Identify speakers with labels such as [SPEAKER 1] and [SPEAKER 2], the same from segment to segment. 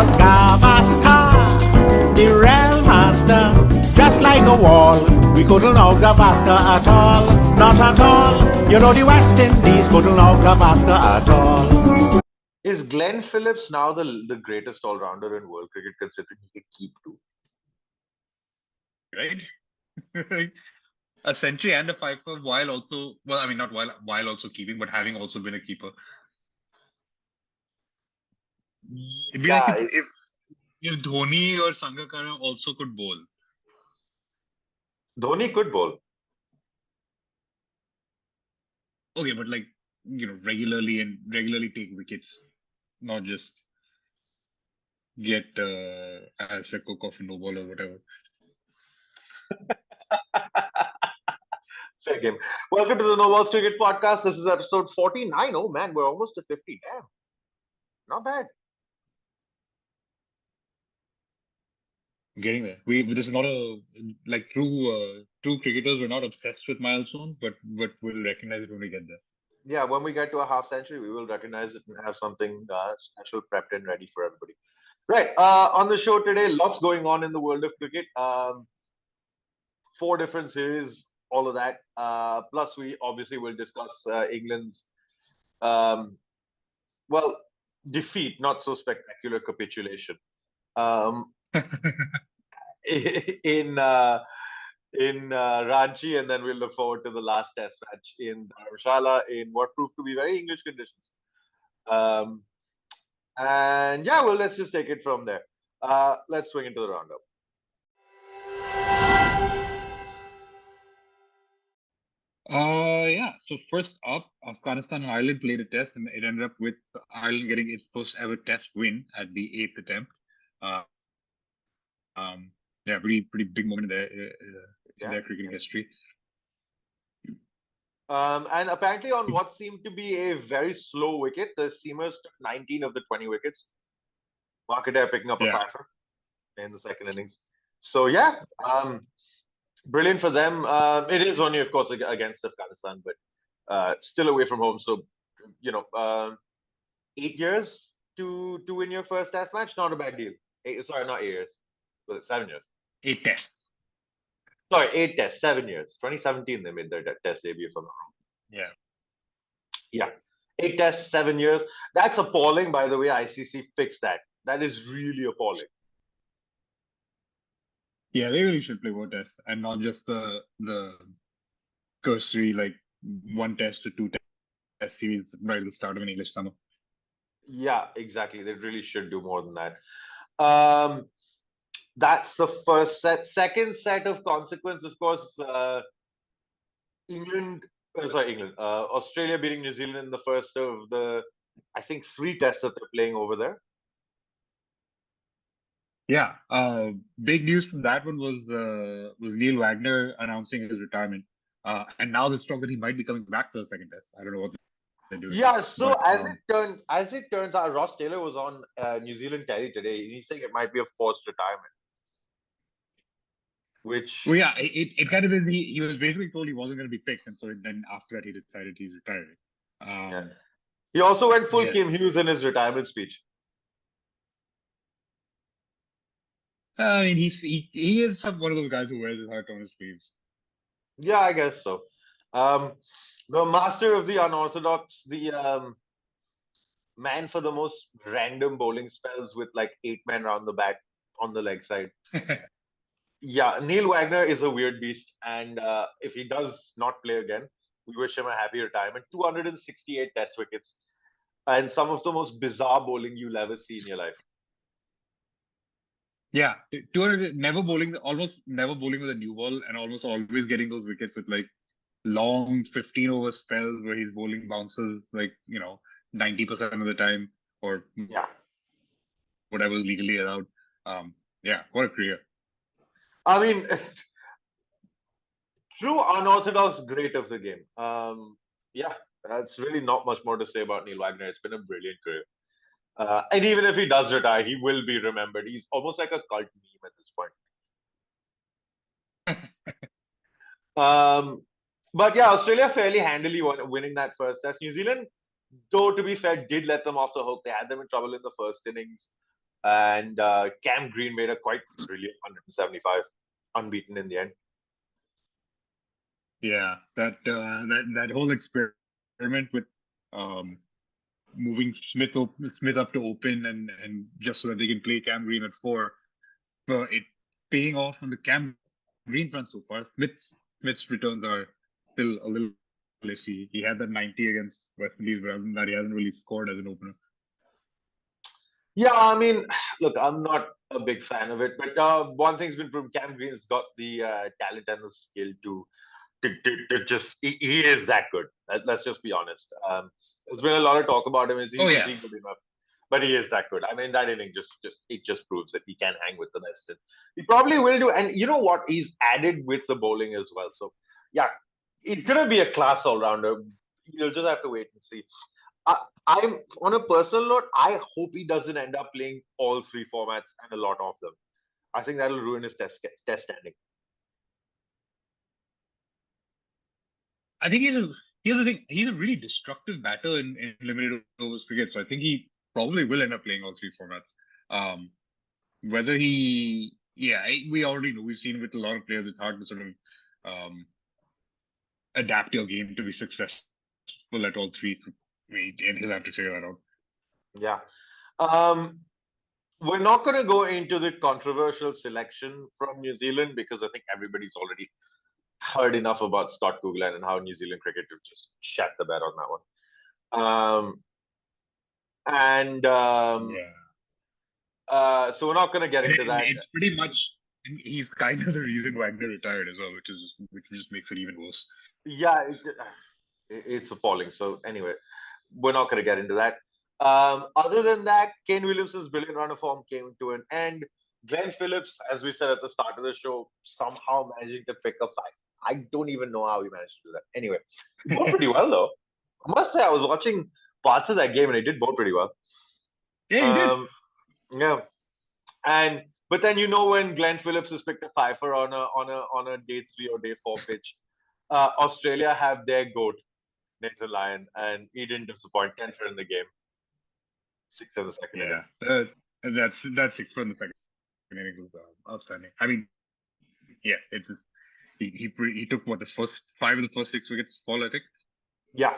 [SPEAKER 1] was Gavaskar, the real master. Just like a wall, we couldn't know Gavaskar at all, not at all. You know the West Indies couldn't know Gavaskar at all.
[SPEAKER 2] Is Glenn Phillips now the greatest all-rounder in world cricket, considering he can keep two?
[SPEAKER 3] Right? A century and a fifer while also, well, I mean, not while also keeping, but having also been a keeper. It'd be like
[SPEAKER 2] Yeah,
[SPEAKER 3] if Dhoni or Sangakkara also could bowl.
[SPEAKER 2] Dhoni could bowl.
[SPEAKER 3] Okay, but like, regularly take wickets, not just get as a cook off a no ball or whatever.
[SPEAKER 2] Fair game. Welcome to the No Balls Cricket Podcast. This is episode 49. Oh man, we're almost to 50. Damn. Not bad.
[SPEAKER 3] Getting there. This is not like true cricketers. We're not obsessed with milestones, but we'll recognize it when we get there.
[SPEAKER 2] Yeah, when we get to a half century, we will recognize it and have something special prepped and ready for everybody. Right. On the show today, lots going on in the world of cricket. 4 different series, all of that. Plus, we obviously will discuss England's, well, defeat, not so spectacular capitulation. In Ranchi, and then we'll look forward to the last test match in Dharamshala in what proved to be very English conditions. And yeah, well, let's just take it from there. Let's swing into the roundup.
[SPEAKER 3] Yeah. So first up, Afghanistan and Ireland played a test, and it ended up with Ireland getting its first ever test win at the 8th attempt. Yeah, pretty big moment in their cricketing history.
[SPEAKER 2] And apparently, on what seemed to be a very slow wicket, the Seamers took 19 of the 20 wickets. Markadere picking up a fifer in the second innings. So yeah, brilliant for them. It is only, of course, against Afghanistan, but still away from home. So 8 years to win your first Test match, not a bad deal. Sorry, not 8 years. Was it 7 years?
[SPEAKER 3] 8 tests.
[SPEAKER 2] Sorry, 8 tests, 7 years. 2017 they made their test debut, if I'm not wrong.
[SPEAKER 3] Yeah.
[SPEAKER 2] Yeah. 8 tests, 7 years. That's appalling, by the way. ICC fixed that. That is really appalling.
[SPEAKER 3] Yeah, they really should play more tests and not just the cursory like 1 test to 2 test series right at the start of an English summer.
[SPEAKER 2] Yeah, exactly. They really should do more than that. That's the first set. Second set of consequence, of course, Australia beating New Zealand in the first of the, I think, 3 tests that they're playing over there.
[SPEAKER 3] Yeah, big news from that one was Neil Wagner announcing his retirement, and now there's talk that he might be coming back for the second test. I don't know what they're doing.
[SPEAKER 2] Yeah, so but, as it turns out, Ross Taylor was on New Zealand telly today. He's saying it might be a forced retirement. Which,
[SPEAKER 3] well, yeah, it kind of is. He was basically told he wasn't going to be picked, and so then after that he decided he's retiring.
[SPEAKER 2] Yeah. He also went full Kim Hughes in his retirement speech.
[SPEAKER 3] I mean, he is one of those guys who wears his heart on his sleeves.
[SPEAKER 2] Yeah, I guess so. The master of the unorthodox, the man for the most random bowling spells with like 8 men around the bat on the leg side. Yeah, Neil Wagner is a weird beast, and if he does not play again, we wish him a happy retirement. 268 test wickets, and some of the most bizarre bowling you'll ever see in your life.
[SPEAKER 3] Yeah, 200, almost never bowling with a new ball, and almost always getting those wickets with like long 15 over spells where he's bowling bounces like 90% of the time, or whatever's legally allowed. Yeah, what a career.
[SPEAKER 2] I mean, true unorthodox great of the game. Yeah, that's really not much more to say about Neil Wagner. It's been a brilliant career. And even if he does retire, he will be remembered. He's almost like a cult meme at this point. But yeah, Australia fairly handily winning that first test. New Zealand, though, to be fair, did let them off the hook. They had them in trouble in the first innings. and Cam Green made a quite brilliant 175, unbeaten in the end.
[SPEAKER 3] Yeah, that whole experiment with um moving Smith up to open and just so that they can play Cam Green at four, but it paying off on the Cam Green front so far. Smith's returns are still a little iffy. He had that 90 against West Indies, but other than that, he hasn't really scored as an opener.
[SPEAKER 2] Yeah, I mean, look, I'm not a big fan of it, but one thing's been proven: Cam Green's got the talent and the skill to just he is that good. Let's just be honest. There's been a lot of talk about him.
[SPEAKER 3] Oh
[SPEAKER 2] Is
[SPEAKER 3] yeah,
[SPEAKER 2] he good enough? But he is that good. I mean, that inning just proves that he can hang with the best. And he probably will do. And you know what? He's added with the bowling as well. So yeah, he's gonna be a class all rounder. You'll just have to wait and see. I'm on a personal note. I hope he doesn't end up playing all three formats and a lot of them. I think that'll ruin his test standing.
[SPEAKER 3] I think here's the thing. He's a really destructive batter in limited overs cricket, so I think he probably will end up playing all three formats. Um, Whether we already know we've seen with a lot of players it's hard to sort of um, adapt your game to be successful at all three. And he'll have to figure that out.
[SPEAKER 2] Yeah. Um, we're not going to go into the controversial selection from New Zealand because I think everybody's already heard enough about Scott Coughlin and how New Zealand cricket have just shat the bed on that one. And
[SPEAKER 3] Yeah,
[SPEAKER 2] so we're not going to get into that.
[SPEAKER 3] it's pretty much. And he's kind of the reason Wagner retired as well, which just makes it even worse.
[SPEAKER 2] Yeah, it's appalling. So anyway, we're not going to get into that. Other than that, Kane Williamson's brilliant run of form came to an end. Glenn Phillips, as we said at the start of the show, somehow managing to pick a five. I don't even know how he managed to do that. Anyway, he bowled pretty well though. I must say, I was watching parts of that game and he did bowl pretty well.
[SPEAKER 3] Yeah, he did.
[SPEAKER 2] Yeah, and but then when Glenn Phillips has picked a fifer on a day three or day four pitch, Australia have their goat Nathan Lyon, and he didn't disappoint. 10 for in the game, 6 in the second inning.
[SPEAKER 3] Yeah, that's 6 for in the second inning was outstanding. I mean, yeah, it's just, he took what the first 5 of the first 6 wickets fall, I think.
[SPEAKER 2] Yeah.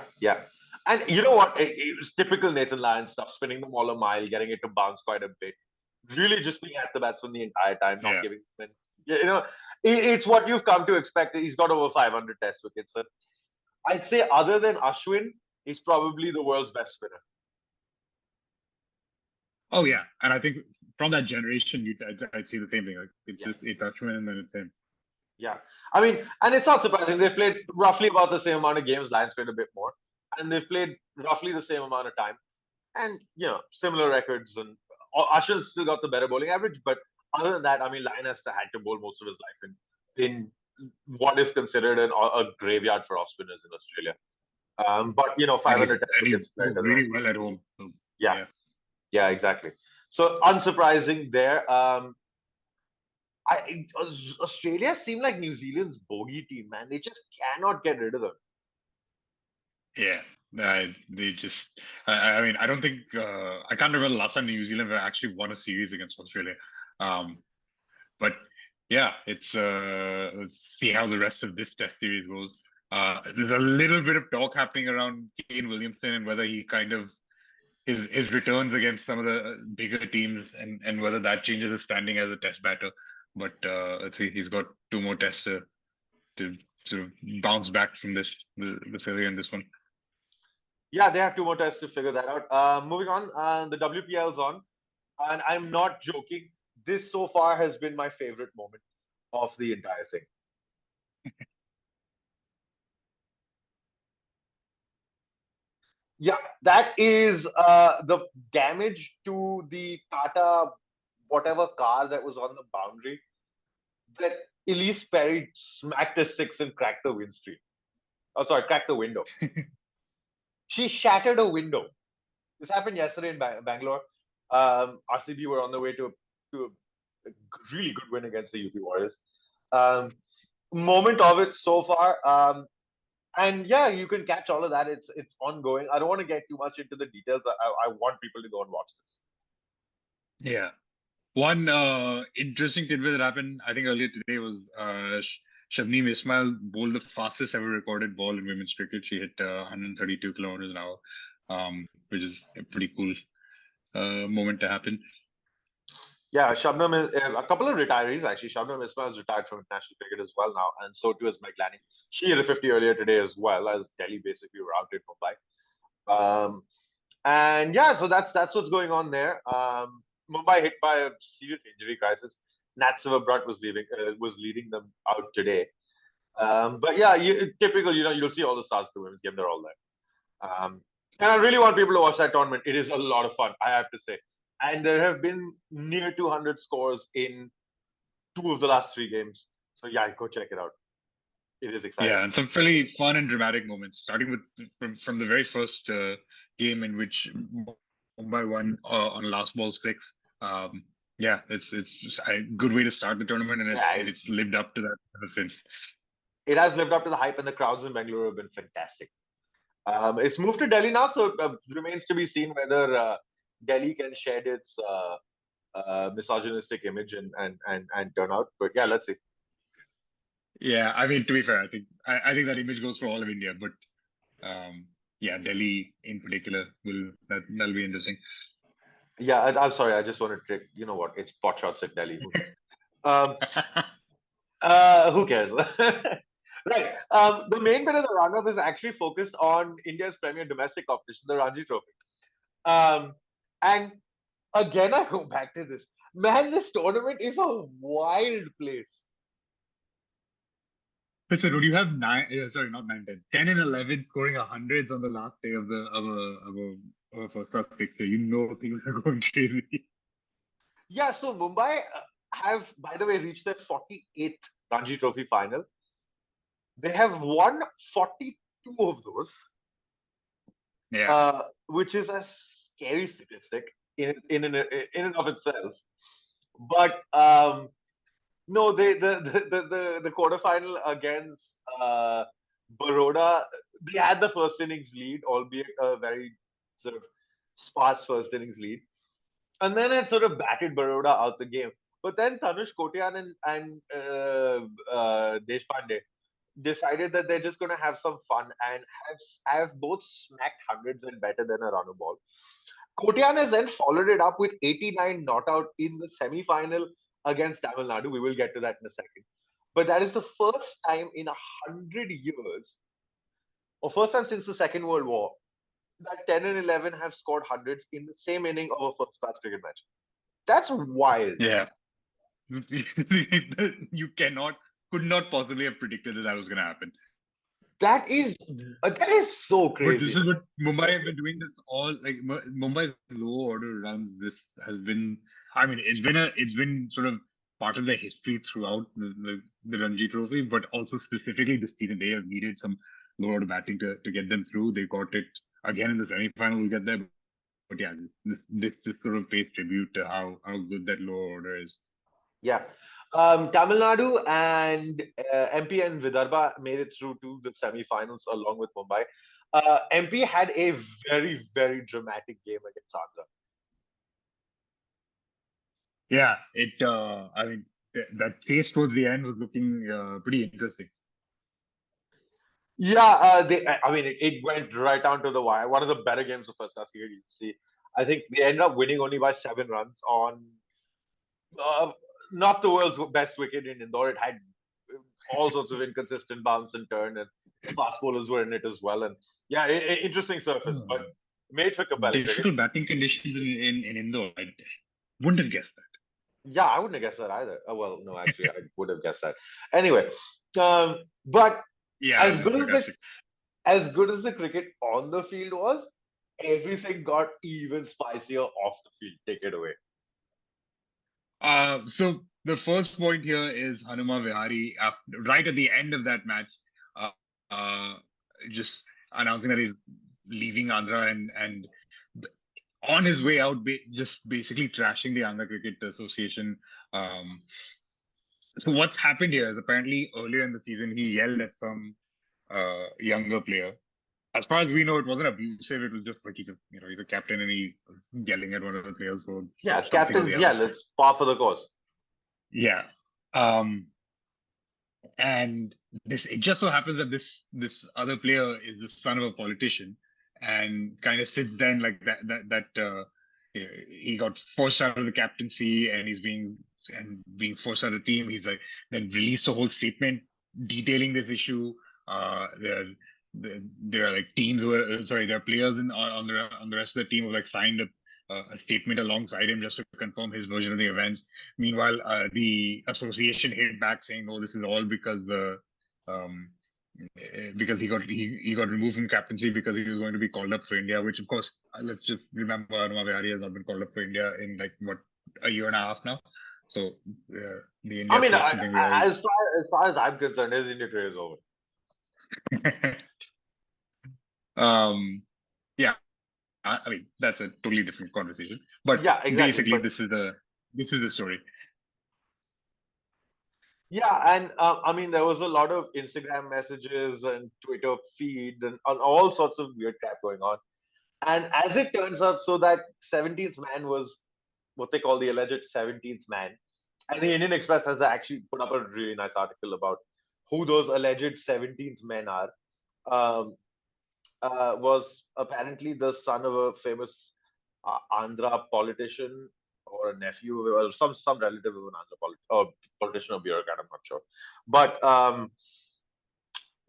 [SPEAKER 2] And you know what? It was typical Nathan Lyon stuff, spinning the ball a mile, getting it to bounce quite a bit. Really just being at the batsman the entire time, not
[SPEAKER 3] Yeah.
[SPEAKER 2] giving him in. It's what you've come to expect. He's got over 500 test wickets. So I'd say other than Ashwin, he's probably the world's best spinner.
[SPEAKER 3] Oh yeah, and I think from that generation, I'd say the same thing. Like it's just it's Ashwin and then it's him.
[SPEAKER 2] Yeah. I mean, and it's not surprising. They've played roughly about the same amount of games. Lions played a bit more. And they've played roughly the same amount of time. And, similar records. And Ashwin's still got the better bowling average. But other than that, I mean, Lion has had to bowl most of his life in what is considered a graveyard for off spinners in Australia. But, 500 test wickets.
[SPEAKER 3] Really well at home. So,
[SPEAKER 2] yeah, exactly. So unsurprising there. Australia seem like New Zealand's bogey team, man. They just cannot get rid of them.
[SPEAKER 3] Yeah, they just. I mean, I don't think I can't remember the last time New Zealand actually won a series against Australia. But yeah, it's let's see how the rest of this Test series goes. There's a little bit of talk happening around Kane Williamson and whether he kind of his returns against some of the bigger teams and whether that changes his standing as a Test batter. But let's see, he's got 2 more tests to sort of bounce back from the failure in this one.
[SPEAKER 2] Yeah, they have 2 more tests to figure that out. Moving on, the WPL's on, and I'm not joking. This so far has been my favorite moment of the entire thing. Yeah, that is the damage to the Tata whatever car that was on the boundary that Elise Perry smacked a 6 and cracked the windscreen. Oh, sorry, cracked the window. She shattered a window. This happened yesterday in Bangalore. RCB were on the way to a really good win against the UP Warriors. Moment of it so far. And yeah, you can catch all of that. It's ongoing. I don't want to get too much into the details. I want people to go and watch this.
[SPEAKER 3] Yeah. One interesting tidbit that happened, I think earlier today, was Shabneem Ismail bowled the fastest ever recorded ball in women's cricket. She hit 132 kilometers an hour, which is a pretty cool moment to happen.
[SPEAKER 2] Yeah, Shabnam is a couple of retirees actually. Shabnam Ismail is retired from international cricket as well now, and so too is Meglani. She hit a 50 earlier today as well, as Delhi basically routed Mumbai. Um, and yeah, so that's what's going on there. Mumbai hit by a serious injury crisis. Nat Silverbrunt was leading them out today. But yeah, typical. You'll see all the stars of the women's game. They're all there. And I really want people to watch that tournament. It is a lot of fun, I have to say. And there have been near 200 scores in two of the last three games. So yeah, go check it out. It is exciting.
[SPEAKER 3] Yeah, and some fairly fun and dramatic moments, starting with from the very first game in which Mumbai won on last ball flicks. Yeah, it's a good way to start the tournament, and it's lived up to that since.
[SPEAKER 2] It has lived up to the hype, and the crowds in Bangalore have been fantastic. It's moved to Delhi now, so it remains to be seen whether Delhi can shed its misogynistic image and turn out. But yeah, let's see.
[SPEAKER 3] Yeah, I mean, to be fair, I think that image goes for all of India, but yeah, Delhi in particular that'll be interesting.
[SPEAKER 2] Yeah, I'm sorry, I just want to trick. You know what? It's pot shots at Delhi. Who cares? Right. The main bit of the roundup is actually focused on India's premier domestic competition, the Ranji Trophy. And again, I go back to this. Man, this tournament is a wild place.
[SPEAKER 3] So, do you have sorry, not 9, 10, 10 and 11 scoring hundreds on the last day of a first class fixture? You know things are going crazy.
[SPEAKER 2] Yeah, so Mumbai have, by the way, reached their 48th Ranji Trophy final. They have won 42 of those.
[SPEAKER 3] Yeah.
[SPEAKER 2] Which is a scary statistic in and of itself. But no, the quarterfinal against Baroda, they had the first innings lead, albeit a very sort of sparse first innings lead, and then it sort of batted Baroda out the game. But then Tanush Kotian and Deshpande decided that they're just going to have some fun and have both smacked hundreds and better than a run a ball. Kotian has then followed it up with 89 not out in the semi-final against Tamil Nadu. We will get to that in a second. But that is the first time in 100 years, or first time since the Second World War, that 10 and 11 have scored hundreds in the same inning of a first-class cricket match. That's wild.
[SPEAKER 3] Yeah. You could not possibly have predicted that was going to happen.
[SPEAKER 2] That is so crazy.
[SPEAKER 3] But this is what Mumbai have been doing. This all like Mumbai's low order runs. This has been. I mean, it's been sort of part of the history throughout the Ranji Trophy, but also specifically this season they have needed some low order batting to get them through. They got it again in the semi-final. We'll get there, but yeah, this sort of pays tribute to how good that low order is.
[SPEAKER 2] Yeah. Tamil Nadu and MP and Vidarbha made it through to the semi-finals along with Mumbai. MP had a very, very dramatic game against Andhra.
[SPEAKER 3] Yeah, I mean, that chase towards the end was looking pretty interesting.
[SPEAKER 2] Yeah, I mean, it went right down to the wire. One of the better games of first class cricket you can see. I think they ended up winning only by 7 runs on not the world's best wicket in Indore. It had all sorts of inconsistent bounce and turn, and fast bowlers were in it as well. And yeah, interesting surface, but made for compelling.
[SPEAKER 3] Difficult batting conditions in Indore. I wouldn't have guessed that.
[SPEAKER 2] Yeah, I wouldn't have guessed that either. Oh, well, no, actually, I would have guessed that. Anyway, but
[SPEAKER 3] yeah,
[SPEAKER 2] as good as the cricket on the field was, everything got even spicier off the field. Take it away.
[SPEAKER 3] So the first point here is Hanuma Vihari, right at the end of that match, just announcing that he's leaving Andhra and on his way out, just basically trashing the Andhra Cricket Association. So what's happened here is apparently earlier in the season he yelled at some younger player, As far as we know, it wasn't abusive. It was just like he's a captain and he was yelling at one of the players for
[SPEAKER 2] Yeah,
[SPEAKER 3] something or
[SPEAKER 2] captain's
[SPEAKER 3] the other.
[SPEAKER 2] yell. It's par for the course.
[SPEAKER 3] Yeah. And it just so happens that this other player is the son of a politician, and kind of sits then like that he got forced out of the captaincy and being forced out of the team. He's like then released a whole statement detailing this issue. There are like teams who are sorry, there are players on the rest of the team who like signed a statement alongside him just to confirm his version of the events. Meanwhile, the association hit back saying, "No, this is all because um, because he got removed from captaincy because he was going to be called up for India." Which, of course, let's just remember, Anuma Vihari has not been called up for India in like a year and a half now. So the India
[SPEAKER 2] I mean,
[SPEAKER 3] selection thing,
[SPEAKER 2] as far as I'm concerned, his India career is over.
[SPEAKER 3] Yeah, I mean that's a totally different conversation. But
[SPEAKER 2] Yeah, exactly.
[SPEAKER 3] basically,
[SPEAKER 2] But
[SPEAKER 3] this is the story.
[SPEAKER 2] yeah, and I mean, there was a lot of Instagram messages and Twitter feeds and all sorts of weird crap going on. And as it turns out, so that 17th man was what they call the alleged 17th man. And the Indian Express has actually put up a really nice article about who those alleged 17th men are. Um, was apparently the son of a famous Andhra politician or a nephew or some relative of an Andhra politician or bureaucrat. I'm not sure, but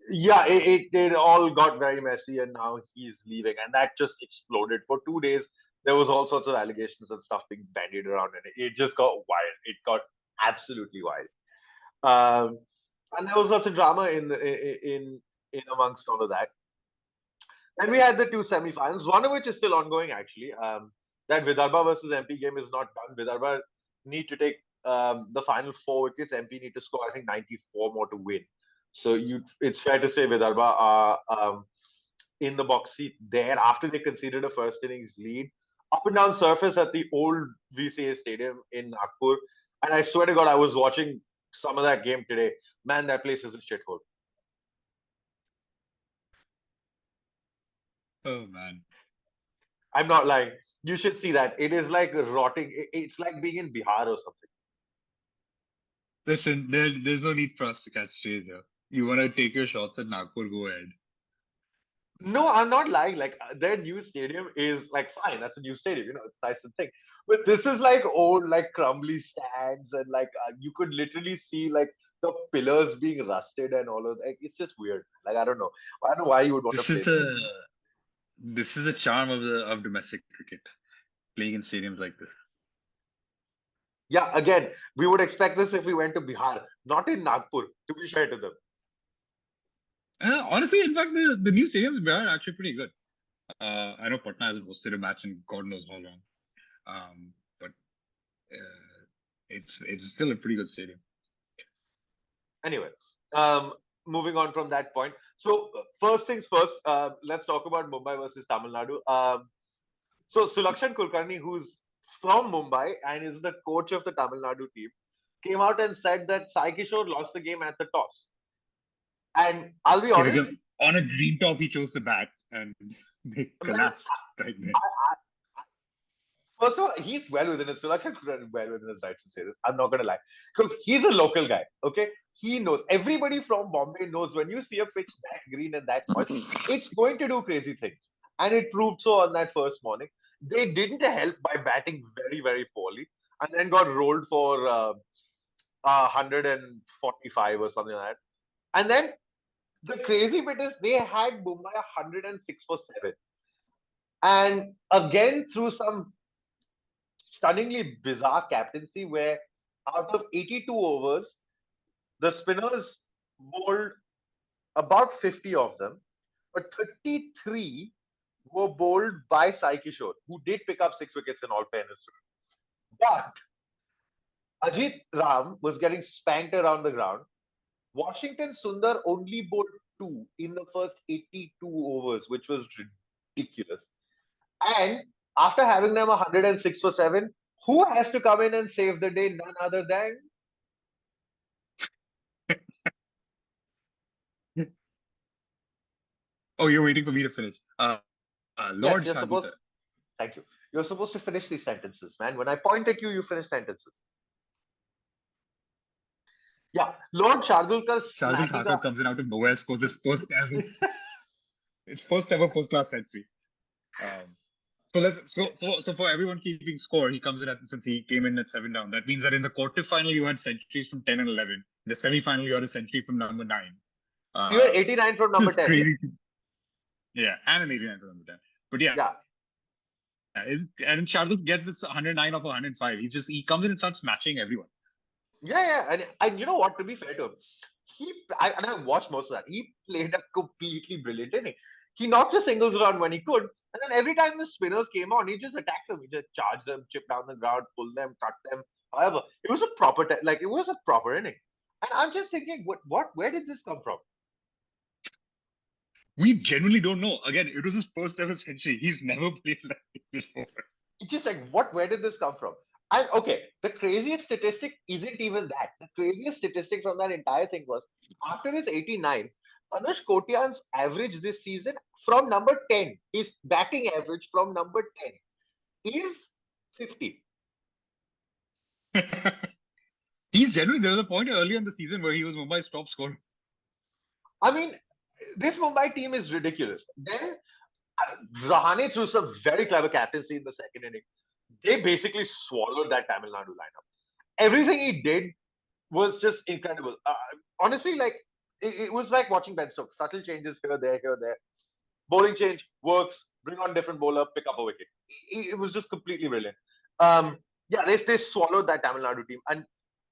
[SPEAKER 2] yeah, it all got very messy, and now he's leaving, and that just exploded for 2 days. There was all sorts of allegations and stuff being bandied around, and it just got wild. It got absolutely wild, and there was lots of drama in amongst all of that. And we had the two semi-finals, one of which is still ongoing actually. That Vidarbha versus MP game is not done. Vidarbha need to take the final 4 wickets. MP need to score, I think, 94 more to win. So it's fair to say Vidarbha are in the box seat there after they conceded a first innings lead. Up and down surface at the old VCA Stadium in Nagpur. And I swear to God, I was watching some of that game today. Man, that place is a shithole.
[SPEAKER 3] Oh man.
[SPEAKER 2] I'm not lying. You should see that. It is like rotting. It's like being in Bihar or something.
[SPEAKER 3] Listen, there's no need for us to catch strays here. You want to take your shots at Nagpur, go ahead.
[SPEAKER 2] No, I'm not lying. Like their new stadium is like fine. That's a new stadium. It's nice and thick. But this is like old, like crumbly stands, and like you could literally see like the pillars being rusted and all of that. It's just weird. Like I don't know. I don't know why you would want to
[SPEAKER 3] This
[SPEAKER 2] play
[SPEAKER 3] is
[SPEAKER 2] there.
[SPEAKER 3] the charm of domestic cricket, playing in stadiums like this.
[SPEAKER 2] Yeah, again, we would expect this if we went to Bihar, not in Nagpur. To be fair to them.
[SPEAKER 3] Honestly, in fact, the new stadiums in Bihar are actually pretty good. I know Patna hasn't hosted a match in God knows how long, but it's still a pretty good stadium.
[SPEAKER 2] Anyway, moving on from that point. So first things first, let's talk about Mumbai versus Tamil Nadu. So Sulakshan Kulkarni, who's from Mumbai and is the coach of the Tamil Nadu team, came out and said that Sai Kishore lost the game at the toss. And I'll be
[SPEAKER 3] Yeah,
[SPEAKER 2] honest.
[SPEAKER 3] because on a green top, he chose the bat and they collapsed right there.
[SPEAKER 2] First of all, he's well within his Sulakshan Kulkarni well within his rights to say this. I'm not gonna lie. Because he's a local guy. Okay. He knows. Everybody from Bombay knows when you see a pitch that green and that moist, it's going to do crazy things. And it proved so on that first morning. They didn't help by batting very, very poorly and then got rolled for 145 or something like that. And then the crazy bit is they had Mumbai 106 for 7. And again, through some stunningly bizarre captaincy, where out of 82 overs, the spinners bowled about 50 of them, but 33 were bowled by Sai Kishore, who did pick up 6 wickets in all fairness to him. But Ajit Ram was getting spanked around the ground. Washington Sundar only bowled 2 in the first 82 overs, which was ridiculous. And after having them 106 for 7, who has to come in and save the day? None other than
[SPEAKER 3] Oh, you're waiting for me to finish. Lord
[SPEAKER 2] Yes, you're supposed.
[SPEAKER 3] Shaduta.
[SPEAKER 2] Thank you. You're supposed to finish these sentences, man. When I point at you, you finish sentences. Yeah, Lord Shardulkar
[SPEAKER 3] Shardul
[SPEAKER 2] slapping
[SPEAKER 3] Thakur
[SPEAKER 2] a.
[SPEAKER 3] comes in out of nowhere, scores his first ever, its first ever first-class century. Um, so for everyone keeping score, he comes in since he came in at 7 down. That means that in the quarterfinal you had centuries from 10 and 11. In the semi-final you had a century from number 9.
[SPEAKER 2] You were 89 from number
[SPEAKER 3] It's
[SPEAKER 2] 10, yeah?
[SPEAKER 3] crazy. Yeah, and an 89 from number 10. But yeah,
[SPEAKER 2] Yeah.
[SPEAKER 3] and Shardul gets this 109 of 105. He comes in and starts matching everyone.
[SPEAKER 2] Yeah. And you know what? To be fair to him, and I watched most of that. He played a completely brilliant inning. He knocked the singles around when he could, and then every time the spinners came on, he just attacked them. He just charged them, chipped down the ground, pulled them, cut them. However, it was a proper it was a proper inning. And I'm just thinking, where did this come from?
[SPEAKER 3] We genuinely don't know. Again, it was his first ever century. He's never played like this before.
[SPEAKER 2] It's just like, where did this come from? And okay, the craziest statistic isn't even that. The craziest statistic from that entire thing was after his 89, Anush Kotian's average this season from number 10, his batting average from number 10 is 50.
[SPEAKER 3] He's genuinely, there was a point earlier in the season where he was Mumbai's top scorer.
[SPEAKER 2] I mean, this Mumbai team is ridiculous. Then Rahane threw some very clever captaincy in the second inning. They basically swallowed that Tamil Nadu lineup. Everything he did was just incredible. Honestly, like it was like watching Ben Stokes. Subtle changes here, there. Bowling change works. Bring on different bowler, pick up a wicket. It was just completely brilliant. Yeah, they swallowed that Tamil Nadu team, and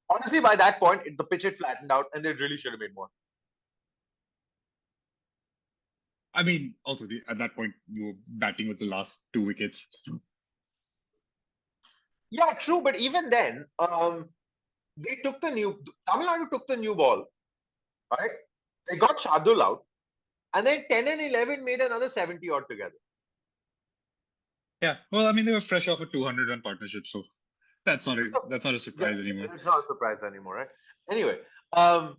[SPEAKER 2] honestly, by that point, the pitch had flattened out, and they really should have made more.
[SPEAKER 3] I mean, also at that point you were batting with the last 2 wickets.
[SPEAKER 2] Yeah, true, but even then, they took the new Tamil Nadu took the new ball, right? They got Shardul out, and then 10 and 11 made another 70 odd together.
[SPEAKER 3] Yeah, well, I mean, they were fresh off a 200-run partnership, so that's not a surprise anymore.
[SPEAKER 2] It's not a surprise anymore, right? Anyway, so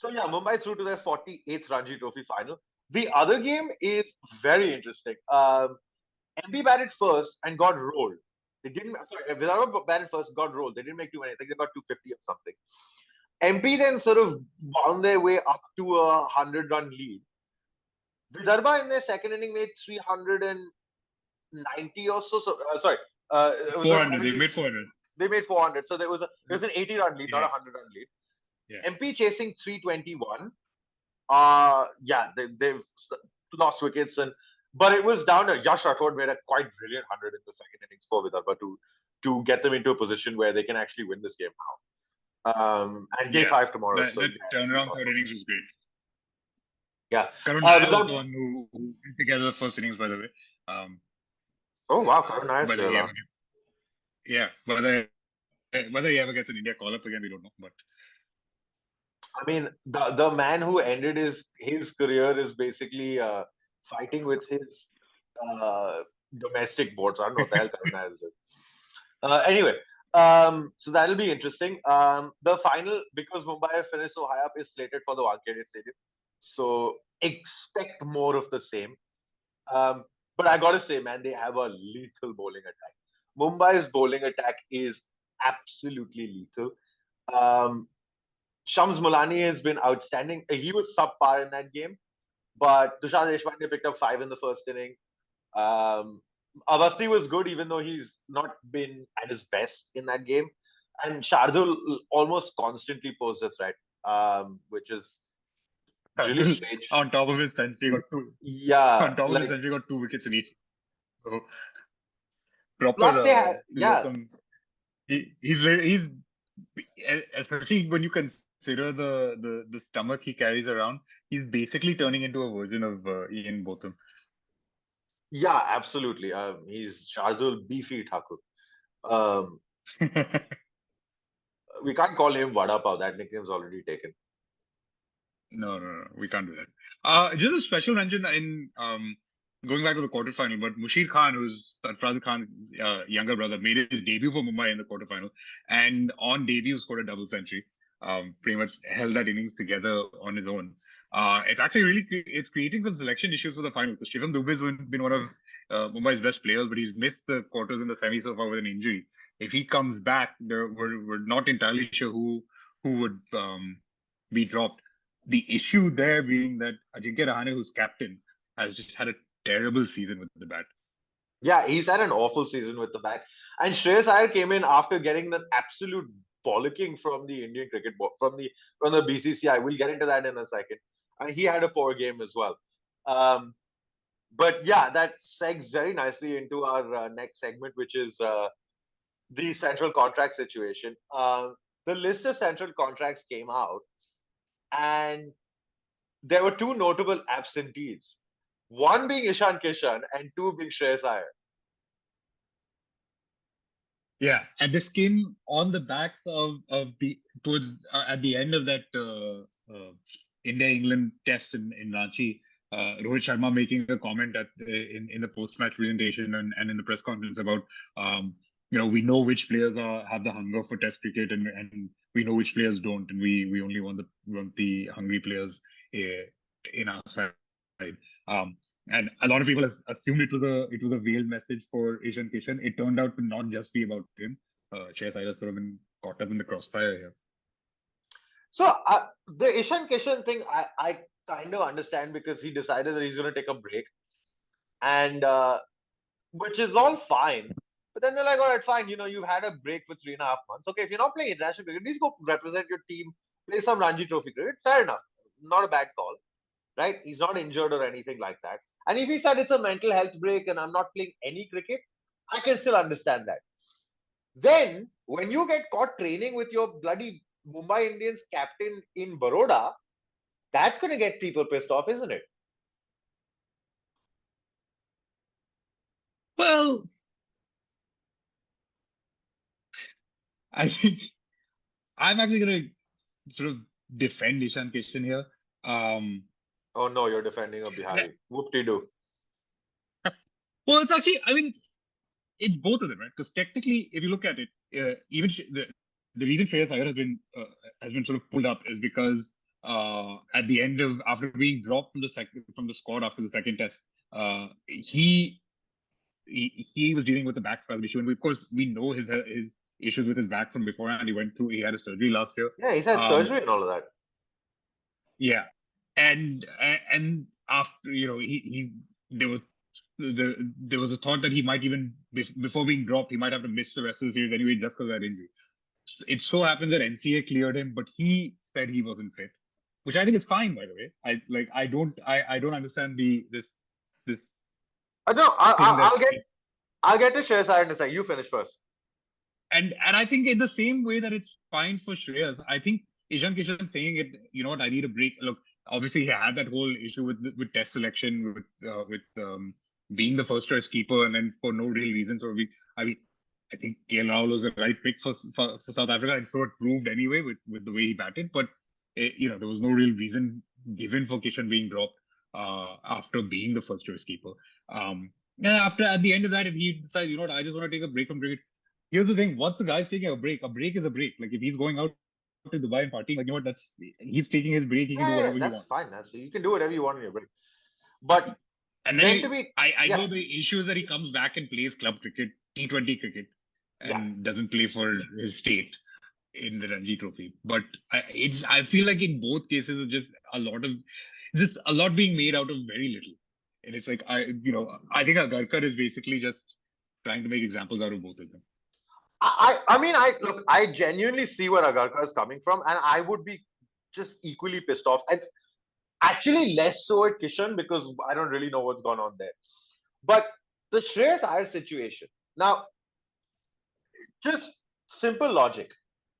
[SPEAKER 2] yeah, Mumbai through to their 48th Ranji Trophy final. The other game is very interesting. MP batted first and got rolled. They didn't. Sorry, Vidarbha batted first, got rolled. They didn't make too many. I think they got 250 or something. MP then sort of wound their way up to a 100-run lead. Vidarbha in their second inning made 390 or so. Sorry, it was
[SPEAKER 3] 400. They made 400.
[SPEAKER 2] They made 400. So there was an 80-run lead, not a 100-run lead.
[SPEAKER 3] Yeah.
[SPEAKER 2] MP chasing 321. They've lost wickets, but it was down to Yash Rathod made a quite brilliant 100 in the second innings for Vidarbha to get them into a position where they can actually win this game now. And day 5 tomorrow.
[SPEAKER 3] That turnaround third innings was great.
[SPEAKER 2] Yeah.
[SPEAKER 3] Karun Nair was the one who put together the first innings, by the way.
[SPEAKER 2] Oh wow, Karun Nair
[SPEAKER 3] still whether he ever gets an India call-up again, we don't know. But
[SPEAKER 2] I mean, the man who ended his career is basically fighting with his domestic boards. I don't know what the hell Karun Nair is doing. Anyway, so that'll be interesting. The final, because Mumbai finished so high up, is slated for the Wankhede Stadium. So expect more of the same. But I gotta say, man, they have a lethal bowling attack. Mumbai's bowling attack is absolutely lethal. Shams Mulani has been outstanding. He was subpar in that game, but Tushar Deshpande picked up 5 in the first inning. Avasti was good, even though he's not been at his best in that game. And Shardul almost constantly posed a threat, which is really strange.
[SPEAKER 3] On top of his century, got 2.
[SPEAKER 2] Yeah.
[SPEAKER 3] On top of his century, got 2 wickets in each. So, proper.
[SPEAKER 2] Plus, they have,
[SPEAKER 3] he's especially when you consider the stomach he carries around, he's basically turning into a version of Ian Botham.
[SPEAKER 2] Yeah, absolutely. He's Shardul Beefy Thakur. We can't call him Vada Pav. That nickname's already taken.
[SPEAKER 3] No, we can't do that. Just a special mention in going back to the quarterfinal, but Mushir Khan, who's Sarfraz Khan's younger brother, made his debut for Mumbai in the quarterfinal, and on debut scored a double century. Pretty much held that innings together on his own. It's actually it's creating some selection issues for the final because Shivam Dubey has been one of Mumbai's best players, but he's missed the quarters in the semi so far with an injury. If he comes back, we're not entirely sure who would be dropped. The issue there being that Ajinkya Rahane, who's captain, has just had a terrible season with the bat.
[SPEAKER 2] Yeah, he's had an awful season with the bat. And Shreyas Iyer came in after getting that absolute bollocking from the Indian cricket board, from the BCCI. We'll get into that in a second. And he had a poor game as well. Um, but yeah, that segs very nicely into our next segment, which is the central contract situation. The list of central contracts came out, and there were two notable absentees. One being Ishan Kishan, and two being Shreyas Iyer.
[SPEAKER 3] Yeah, and this came on the back of the towards at the end of that India England test in Ranchi. Rohit Sharma making a comment in the post match presentation and in the press conference about we know which players have the hunger for Test cricket and we know which players don't, and we only want the hungry players in our side. And a lot of people assumed it was a veiled message for Ishan Kishan. It turned out to not just be about him. Shreyas Iyer sort of been caught up in the crossfire here.
[SPEAKER 2] So the Ishan Kishan thing, I kind of understand because he decided that he's going to take a break, and which is all fine. But then they're like, all right, fine. You've had a break for 3.5 months. Okay, if you're not playing international cricket, at least go represent your team, play some Ranji Trophy cricket. Fair enough. Not a bad call, right? He's not injured or anything like that. And if he said it's a mental health break and I'm not playing any cricket, I can still understand that. Then, when you get caught training with your bloody Mumbai Indians captain in Baroda, that's going to get people pissed off, isn't it?
[SPEAKER 3] Well, I think I'm actually going to sort of defend Ishan Kishan here.
[SPEAKER 2] Oh no, you're defending a Bihari. Whoop-de-doo.
[SPEAKER 3] Well, it's actually, I mean, it's both of them, right? Because technically, if you look at it, even the reason Shreyas Iyer has been sort of pulled up is because at the end of after being dropped from the squad after the second test, he was dealing with the back spasm issue, and of course we know his issues with his back from beforehand. He had a surgery last year.
[SPEAKER 2] Yeah, he's had surgery and all of that.
[SPEAKER 3] Yeah, and after there was a thought that he might even before being dropped he might have to miss the rest of the series anyway just because of that injury. It so happens that NCA cleared him, but he said he wasn't fit, which I think is fine, by the way. I don't understand this.
[SPEAKER 2] No, I'll get to Shreyas Iyer in a second. You finish first.
[SPEAKER 3] And I think in the same way that it's fine for Shreyas, I think Ishan Kishan saying it, you know what, I need a break. Look, obviously he had that whole issue with test selection, with being the first choice keeper, and then for no real reason. So I think KL Rahul was the right pick for South Africa, and so it proved anyway with the way he batted. But there was no real reason given for Kishan being dropped after being the first choice keeper. At the end of that, if he decides, you know what, I just want to take a break from cricket. Here's the thing: once the guy's taking a break is a break. Like if he's going out to Dubai and partying, like he's taking his break. He can do whatever he wants.
[SPEAKER 2] That's fine. You can do whatever you want on your break. But
[SPEAKER 3] and then I know the issue is that he comes back and plays club cricket, T20 cricket, and doesn't play for his state in the Ranji Trophy. But I feel like in both cases, it's just a lot being made out of very little. And it's like I think Agarkar is basically just trying to make examples out of both of them.
[SPEAKER 2] I genuinely see where Agarkar is coming from, and I would be just equally pissed off. And actually, less so at Kishan because I don't really know what's gone on there. But the Shreyas Iyer situation now, just simple logic.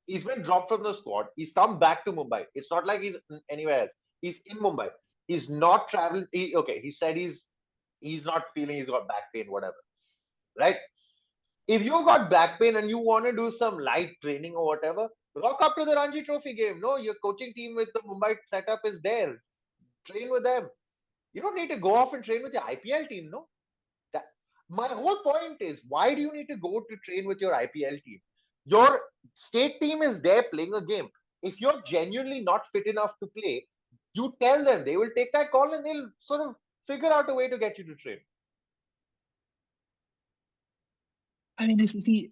[SPEAKER 2] He's been dropped from the squad. He's come back to Mumbai. It's not like he's anywhere else. He's in Mumbai. He's not traveling. He said he's not feeling he's got back pain, whatever. Right? If you got back pain and you want to do some light training or whatever, rock up to the Ranji Trophy game. No, your coaching team with the Mumbai setup is there. Train with them. You don't need to go off and train with your IPL team, no? My whole point is, why do you need to go to train with your IPL team? Your state team is there playing a game. If you're genuinely not fit enough to play, You tell them, they will take that call and they'll sort of figure out a way to get you to train.
[SPEAKER 3] I mean, it would be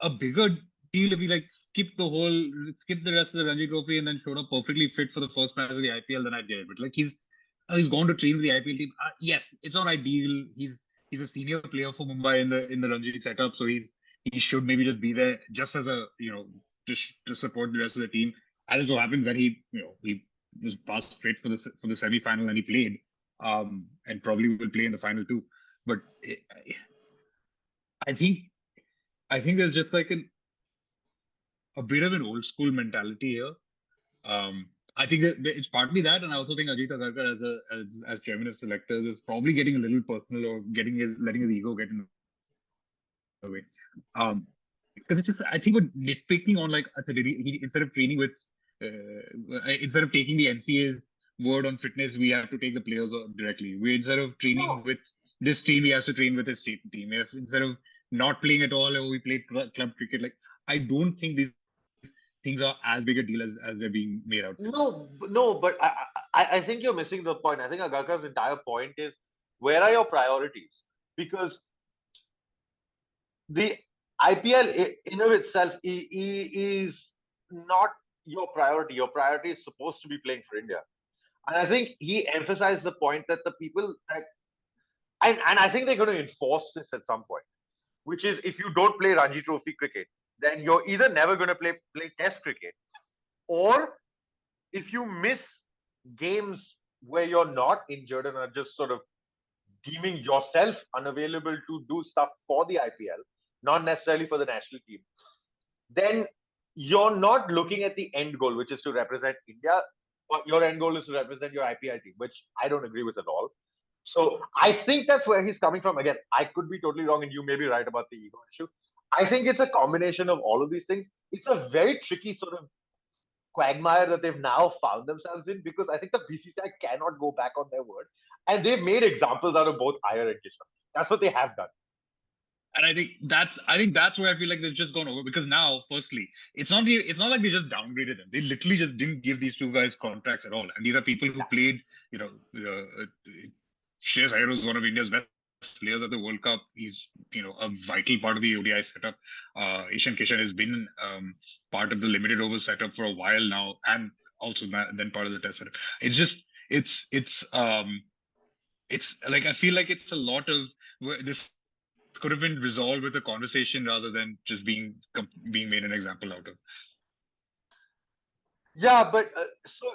[SPEAKER 3] a bigger deal if we like skip the rest of the Ranji Trophy and then showed up perfectly fit for the first match of the IPL. Then I'd get it. But like he's gone to train with the IPL team. Yes, it's not ideal. He's a senior player for Mumbai in the Ranji setup, so he should maybe just be there just as a to support the rest of the team. As it so happens that he was passed straight for the semi final and he played, and probably will play in the final too. But I think I think there's just like a bit of an old school mentality here. I think that it's partly that, and I also think Ajit Agarkar as chairman of selectors is probably getting a little personal or letting his ego get in the way. Because it's just I think we're nitpicking on like instead of training with instead of taking the NCA's word on fitness, we have to take the players directly. We instead of training with this team, he has to train with his state team. Instead of not playing at all, or we played club cricket. Like I don't think these things are as big a deal as they're being made out.
[SPEAKER 2] No, but I think you're missing the point. I think Agarkar's entire point is, where are your priorities? Because the IPL in of itself is not your priority. Your priority is supposed to be playing for India. And I think he emphasized the point that the people that, and I think they're going to enforce this at some point, which is if you don't play Ranji Trophy cricket, then you're either never going to play Test cricket, or if you miss games where you're not injured and are just sort of deeming yourself unavailable to do stuff for the IPL, not necessarily for the national team, then you're not looking at the end goal, which is to represent India. Your end goal is to represent your IPL team, which I don't agree with at all. So I think that's where he's coming from. Again, I could be totally wrong, and you may be right about the ego issue. I think it's a combination of all of these things. It's a very tricky sort of quagmire that they've now found themselves in, because I think the BCCI cannot go back on their word, and they've made examples out of both Iyer and Kishore. That's what they have done.
[SPEAKER 3] And I think that's where I feel like they've just gone over, because now, firstly, it's not like they just downgraded them. They literally just didn't give these two guys contracts at all. And these are people who played, Shreyas Iyer was one of India's best players at the World Cup. He's a vital part of the ODI setup. Ishan Kishan has been part of the limited overs setup for a while now, and also then part of the Test setup. It's just it's like I feel like it's a lot of this could have been resolved with a conversation rather than just being made an example out of.
[SPEAKER 2] Yeah, but so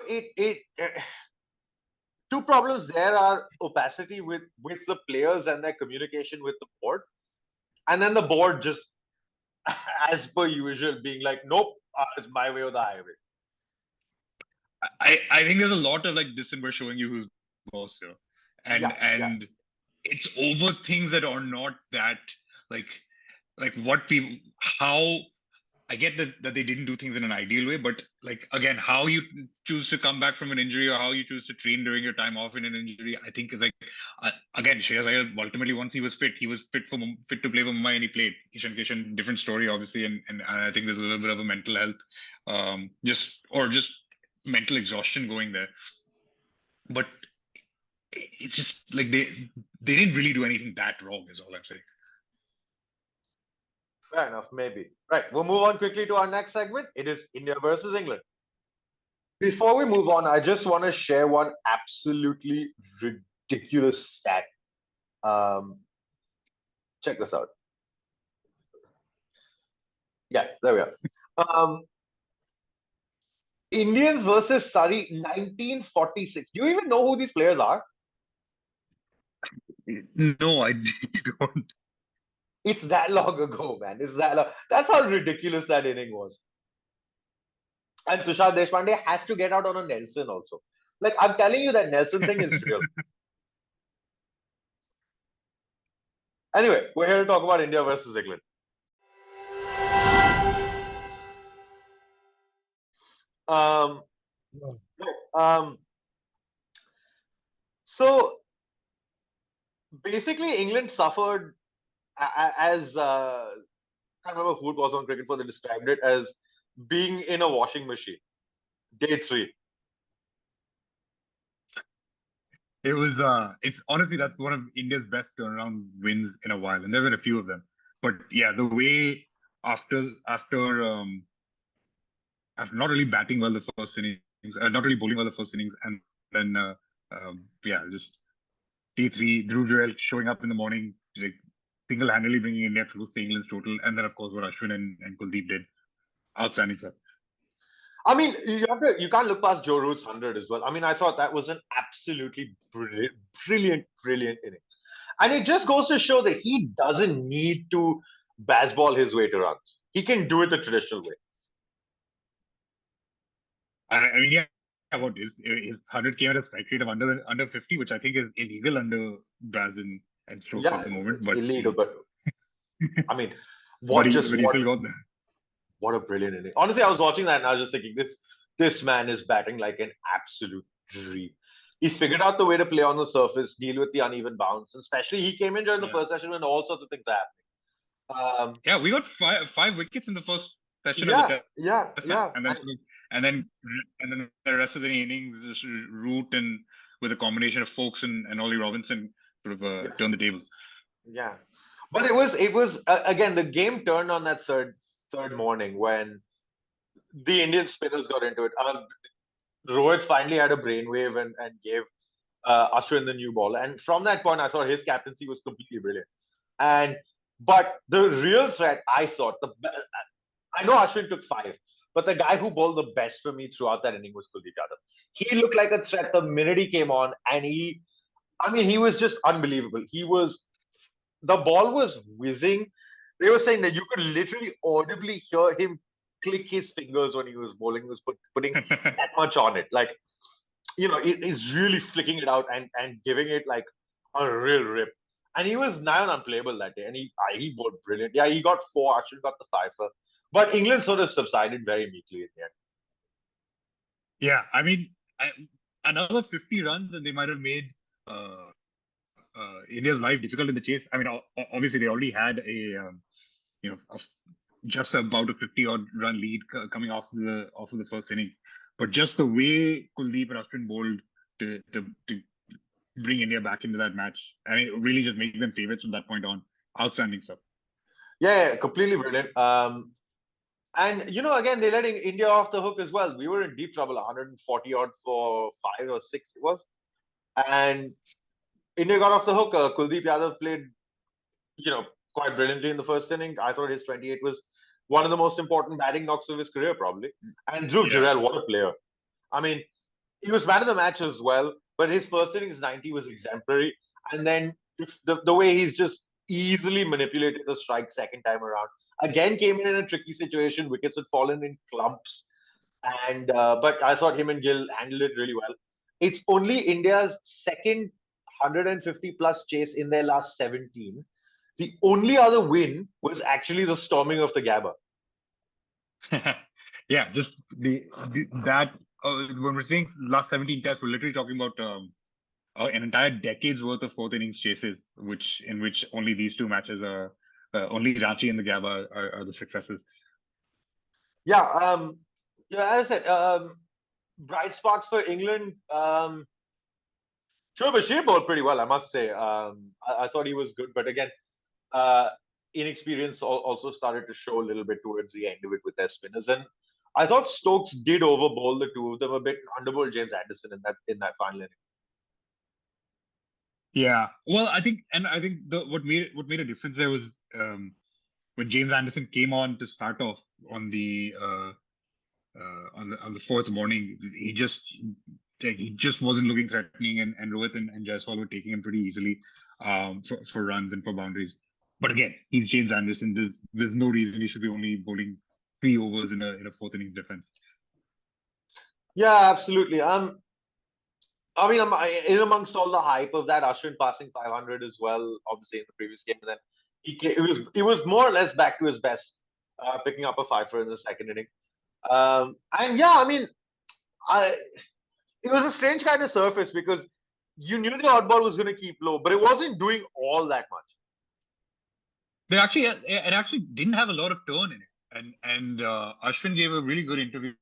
[SPEAKER 2] two problems there are opacity with the players and their communication with the board, and then the board just, as per usual, being like, nope, it's my way or the highway.
[SPEAKER 3] I think there's a lot of like December showing you who's boss here, and it's over things that are not that like what people how. I get that they didn't do things in an ideal way, but like again, how you choose to come back from an injury or how you choose to train during your time off in an injury, I think is like again, Shreyas Iyer ultimately once he was fit to play for Mumbai and he played. Ishan Kishan, different story obviously, and I think there's a little bit of a mental health, just mental exhaustion going there. But it's just like they didn't really do anything that wrong, is all I'm saying.
[SPEAKER 2] Fair enough, maybe. Right, we'll move on quickly to our next segment. It is India versus England. Before we move on, I just want to share one absolutely ridiculous stat. Check this out. Yeah, there we are. Indians versus Surrey, 1946. Do you even know who these players are?
[SPEAKER 3] No, I don't.
[SPEAKER 2] It's that long ago, man. It's that long. That's how ridiculous that inning was. And Tushar Deshpande has to get out on a Nelson also. Like, I'm telling you, that Nelson thing is real. Anyway, we're here to talk about India versus England. So basically, England suffered as I can't remember who it was on Cricket For, they described it as being in a washing machine. Day 3.
[SPEAKER 3] It was it's honestly that's one of India's best turnaround wins in a while, and there have been a few of them. But yeah, the way after after not really batting well the first innings, not really bowling well the first innings, and then yeah, just T3 Dhruv Jurel showing up in the morning, like single-handedly bringing India close to England's total, and then of course what Ashwin and Kuldeep did, outstanding stuff.
[SPEAKER 2] I mean, you can't look past Joe Root's 100 as well. I mean, I thought that was an absolutely brilliant inning. And it just goes to show that he doesn't need to baseball his way to runs. He can do it the traditional way.
[SPEAKER 3] I mean, yeah, what his 100 came at a strike rate of under 50, which I think is illegal under Braz and Stokes
[SPEAKER 2] Yeah,
[SPEAKER 3] at the moment.
[SPEAKER 2] it's
[SPEAKER 3] But
[SPEAKER 2] illegal, but I mean,
[SPEAKER 3] but he still got there.
[SPEAKER 2] what a brilliant inning. Honestly, I was watching that and I was just thinking, this man is batting like an absolute dream. He figured out the way to play on the surface, deal with the uneven bounce, and especially he came in during the first session when all sorts of things are happening.
[SPEAKER 3] Yeah, we got five wickets in the first session of the test match. And then the rest of the innings, just Root and with a combination of Folks and Ollie Robinson sort of turned the tables.
[SPEAKER 2] Yeah, but it was again the game turned on that third morning when the Indian spinners got into it. Rohit finally had a brainwave and gave Ashwin the new ball, and from that point, I thought his captaincy was completely brilliant. But the real threat, I thought, I know Ashwin took 5, but the guy who bowled the best for me throughout that inning was Kuldeep Yadav. He looked like a threat the minute he came on, and he was just unbelievable. The ball was whizzing. They were saying that you could literally audibly hear him click his fingers when he was bowling. He was putting that much on it. Like, he's really flicking it out and giving it like a real rip. And he was nigh on unplayable that day. And he bowled brilliant. Yeah, he got 4, actually got the 5. But England sort of subsided very meekly in the end.
[SPEAKER 3] Yeah, I mean, another 50 runs and they might have made India's life difficult in the chase. I mean, obviously they already had just about a 50-odd run lead coming off of the first innings. But just the way Kuldeep and Ashwin bowled to bring India back into that match, and it really just made them favorites from that point on. Outstanding stuff.
[SPEAKER 2] Yeah, completely brilliant. And again, they letting India off the hook as well. We were in deep trouble, 140 odd for 5 or 6 it was, and India got off the hook. Kuldeep Yadav played, quite brilliantly in the first inning. I thought his 28 was one of the most important batting knocks of his career, probably. And Dhruv Jurel, what a player! I mean, he was man of the match as well. But his first innings 90 was exemplary, and then the way he's just easily manipulated the strike second time around. Again, came in a tricky situation. Wickets had fallen in clumps, and but I thought him and Gill handled it really well. It's only India's second 150 plus chase in their last 17. The only other win was actually the storming of the Gabba.
[SPEAKER 3] Yeah, just that when we're saying last 17 tests, we're literally talking about an entire decade's worth of fourth innings chases, in which only these 2 matches are only Ranchi and the Gabba are the successes.
[SPEAKER 2] Yeah, as I said, bright spots for England. Sure, Bashir bowled pretty well, I must say. I thought he was good, but again, inexperience also started to show a little bit towards the end of it with their spinners. And I thought Stokes did overbowl the 2 of them a bit, underbowled James Anderson in that final inning.
[SPEAKER 3] Yeah, well, I think what made a difference there was when James Anderson came on to start off on the fourth morning. He just wasn't looking threatening, and Rohit and Jaiswal were taking him pretty easily for runs and for boundaries. But again, he's James Anderson. There's no reason he should be only bowling 3 overs in a fourth innings defense.
[SPEAKER 2] Yeah, absolutely. I mean, in amongst all the hype of that, Ashwin passing 500 as well, obviously in the previous game, and then he was more or less back to his best, picking up a 5 in the second inning. And yeah, I mean, it was a strange kind of surface because you knew the odd ball was going to keep low, but it wasn't doing all that much.
[SPEAKER 3] It actually didn't have a lot of turn in it, and Ashwin gave a really good interview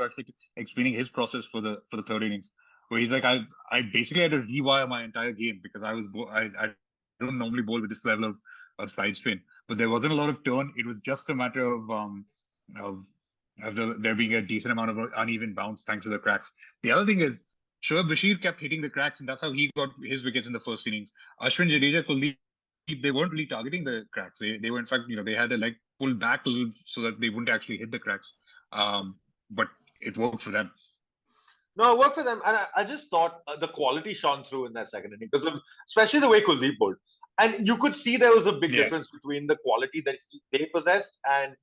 [SPEAKER 3] actually explaining his process for the third innings. where he's like, I basically had to rewire my entire game because I don't normally bowl with this level of side spin, but there wasn't a lot of turn. It was just a matter of there being a decent amount of uneven bounce thanks to the cracks. The other thing is, Shoaib Bashir kept hitting the cracks, and that's how he got his wickets in the first innings. Ashwin, Jadeja, Kuldeep, they weren't really targeting the cracks. They were, in fact, they had their leg pulled back a little so that they wouldn't actually hit the cracks. But it worked for them.
[SPEAKER 2] No, it worked for them, and I just thought the quality shone through in that second inning because especially the way Kuldeep bowled, and you could see there was a big
[SPEAKER 3] Yeah.
[SPEAKER 2] difference between the quality that they possessed and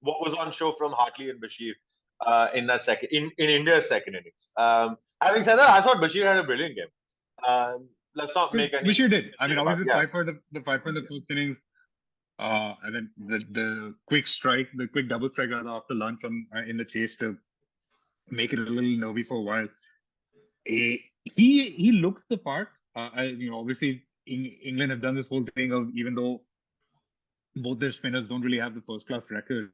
[SPEAKER 2] what was on show from Hartley and Bashir in that in India's second innings. Having said that, I thought Bashir had a brilliant game. Let's not make any.
[SPEAKER 3] Bashir did. I mean, obviously,
[SPEAKER 2] yeah.
[SPEAKER 3] the five for the first innings, and then the quick strike, the quick double strike rather after lunch in the chase to make it a little nervy for a while. He looks the part. Obviously, England have done this whole thing of, even though both their spinners don't really have the first class record,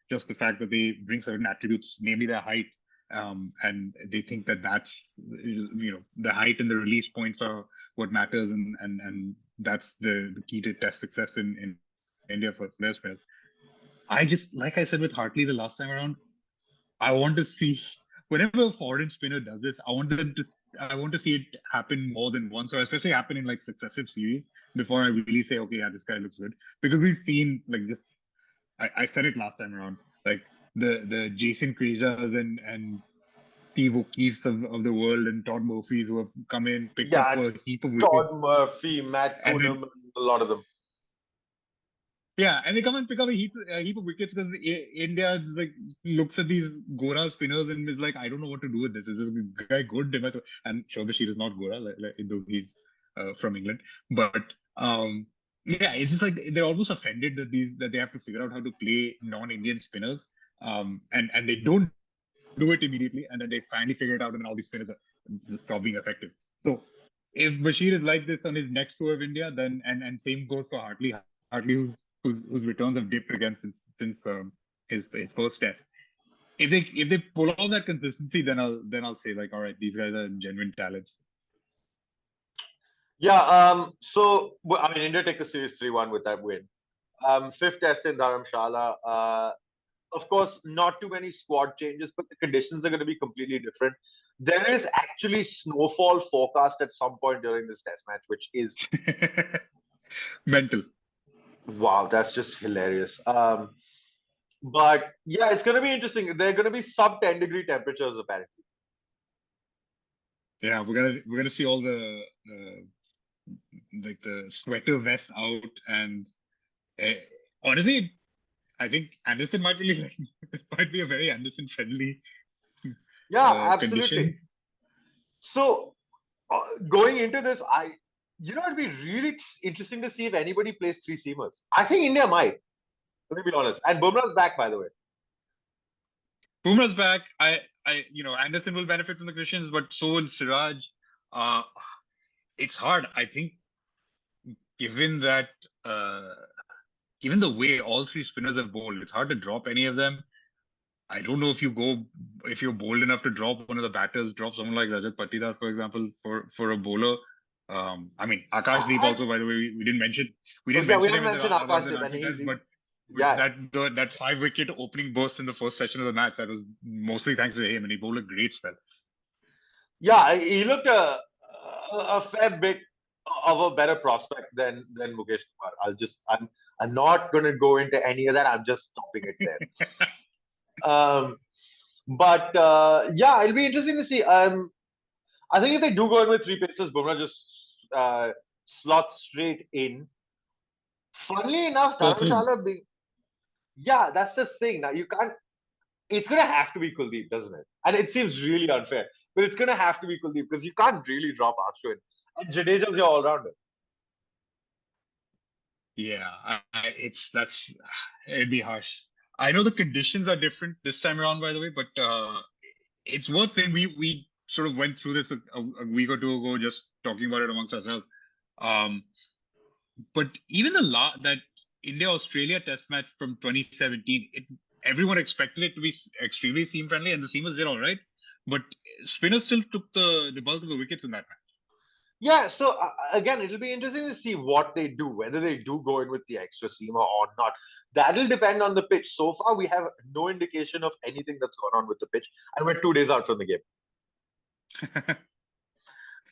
[SPEAKER 3] just the fact that they bring certain attributes, namely their height, and they think that's the height and the release points are what matters, and that's the key to test success in India for their spinners. I just, like I said with Hartley the last time around, I want to see, whenever a foreign spinner does this, I want to see it happen more than once, or especially happen in like successive series before I really say, okay, yeah, this guy looks good. Because we've seen like this. I said it last time around, like the Jason Krejas and Steve O'Keefe's of the world and Todd Murphy's who have come in, picked up a heap of wickets.
[SPEAKER 2] Todd Murphy, Matt Coonam, a lot of them.
[SPEAKER 3] Yeah, and they come and pick up a heap of wickets because India just like looks at these Gora spinners and is like, I don't know what to do with this. Is this guy good? And Shoaib Bashir is not Gora, though he's from England. But yeah, it's just like they're almost offended that they have to figure out how to play non-Indian spinners, and they don't do it immediately, and then they finally figure it out, and then all these spinners are stop being effective. So if Bashir is like this on his next tour of India, then and same goes for Hartley. Hartley, whose returns have dipped again since his first test. If they pull off that consistency, then I'll say like, all right, these guys are genuine talents.
[SPEAKER 2] Yeah. So I mean, India take the series 3-1 with that win. Fifth test in Dharamshala. Of course, not too many squad changes, but the conditions are going to be completely different. There is actually snowfall forecast at some point during this test match, which is
[SPEAKER 3] mental.
[SPEAKER 2] Wow, that's just hilarious. But yeah, it's going to be interesting. They're going to be sub 10-degree temperatures apparently.
[SPEAKER 3] Yeah, we're gonna see all the sweater vest out, and honestly, I think Anderson might really this might be a very Anderson friendly.
[SPEAKER 2] Yeah, absolutely.
[SPEAKER 3] Condition.
[SPEAKER 2] So going into this, it'd be really interesting to see if anybody plays three seamers. I think India might. Let me be honest. And Bumrah's back, by the way.
[SPEAKER 3] Bumrah's back. Anderson will benefit from the conditions, but so will Siraj. It's hard. I think, given that, given the way all three spinners have bowled, it's hard to drop any of them. I don't know if you're bold enough to drop one of the batters, drop someone like Rajat Patidar, for example, for a bowler. I mean, Akashdeep also, by the way, we didn't mention. We didn't mention him in the Ranji test, but yeah, that 5-wicket opening burst in the first session of the match, that was mostly thanks to him, and he bowled a great spell.
[SPEAKER 2] Yeah, he looked a fair bit of a better prospect than Mukesh Kumar. I'm not going to go into any of that. I'm just stopping it there. But yeah, it'll be interesting to see. I think if they do go in with three paces, Bumrah just slots straight in. Funnily enough, Dharamshala being, yeah, that's the thing. Now you can't. It's gonna have to be Kuldeep, doesn't it? And it seems really unfair, but it's gonna have to be Kuldeep because you can't really drop Ashwin. And Jadeja's your all-rounder.
[SPEAKER 3] Yeah, it'd be harsh. I know the conditions are different this time around, by the way, but it's worth saying we sort of went through this a week or two ago, just talking about it amongst ourselves. But even that India-Australia test match from 2017, everyone expected it to be extremely seam friendly, and the seamers did all right. But spinners still took the bulk of the wickets in that match.
[SPEAKER 2] Yeah, so again, it'll be interesting to see what they do, whether they do go in with the extra seamer or not. That'll depend on the pitch. So far, we have no indication of anything that's gone on with the pitch, and we're 2 days out from the game.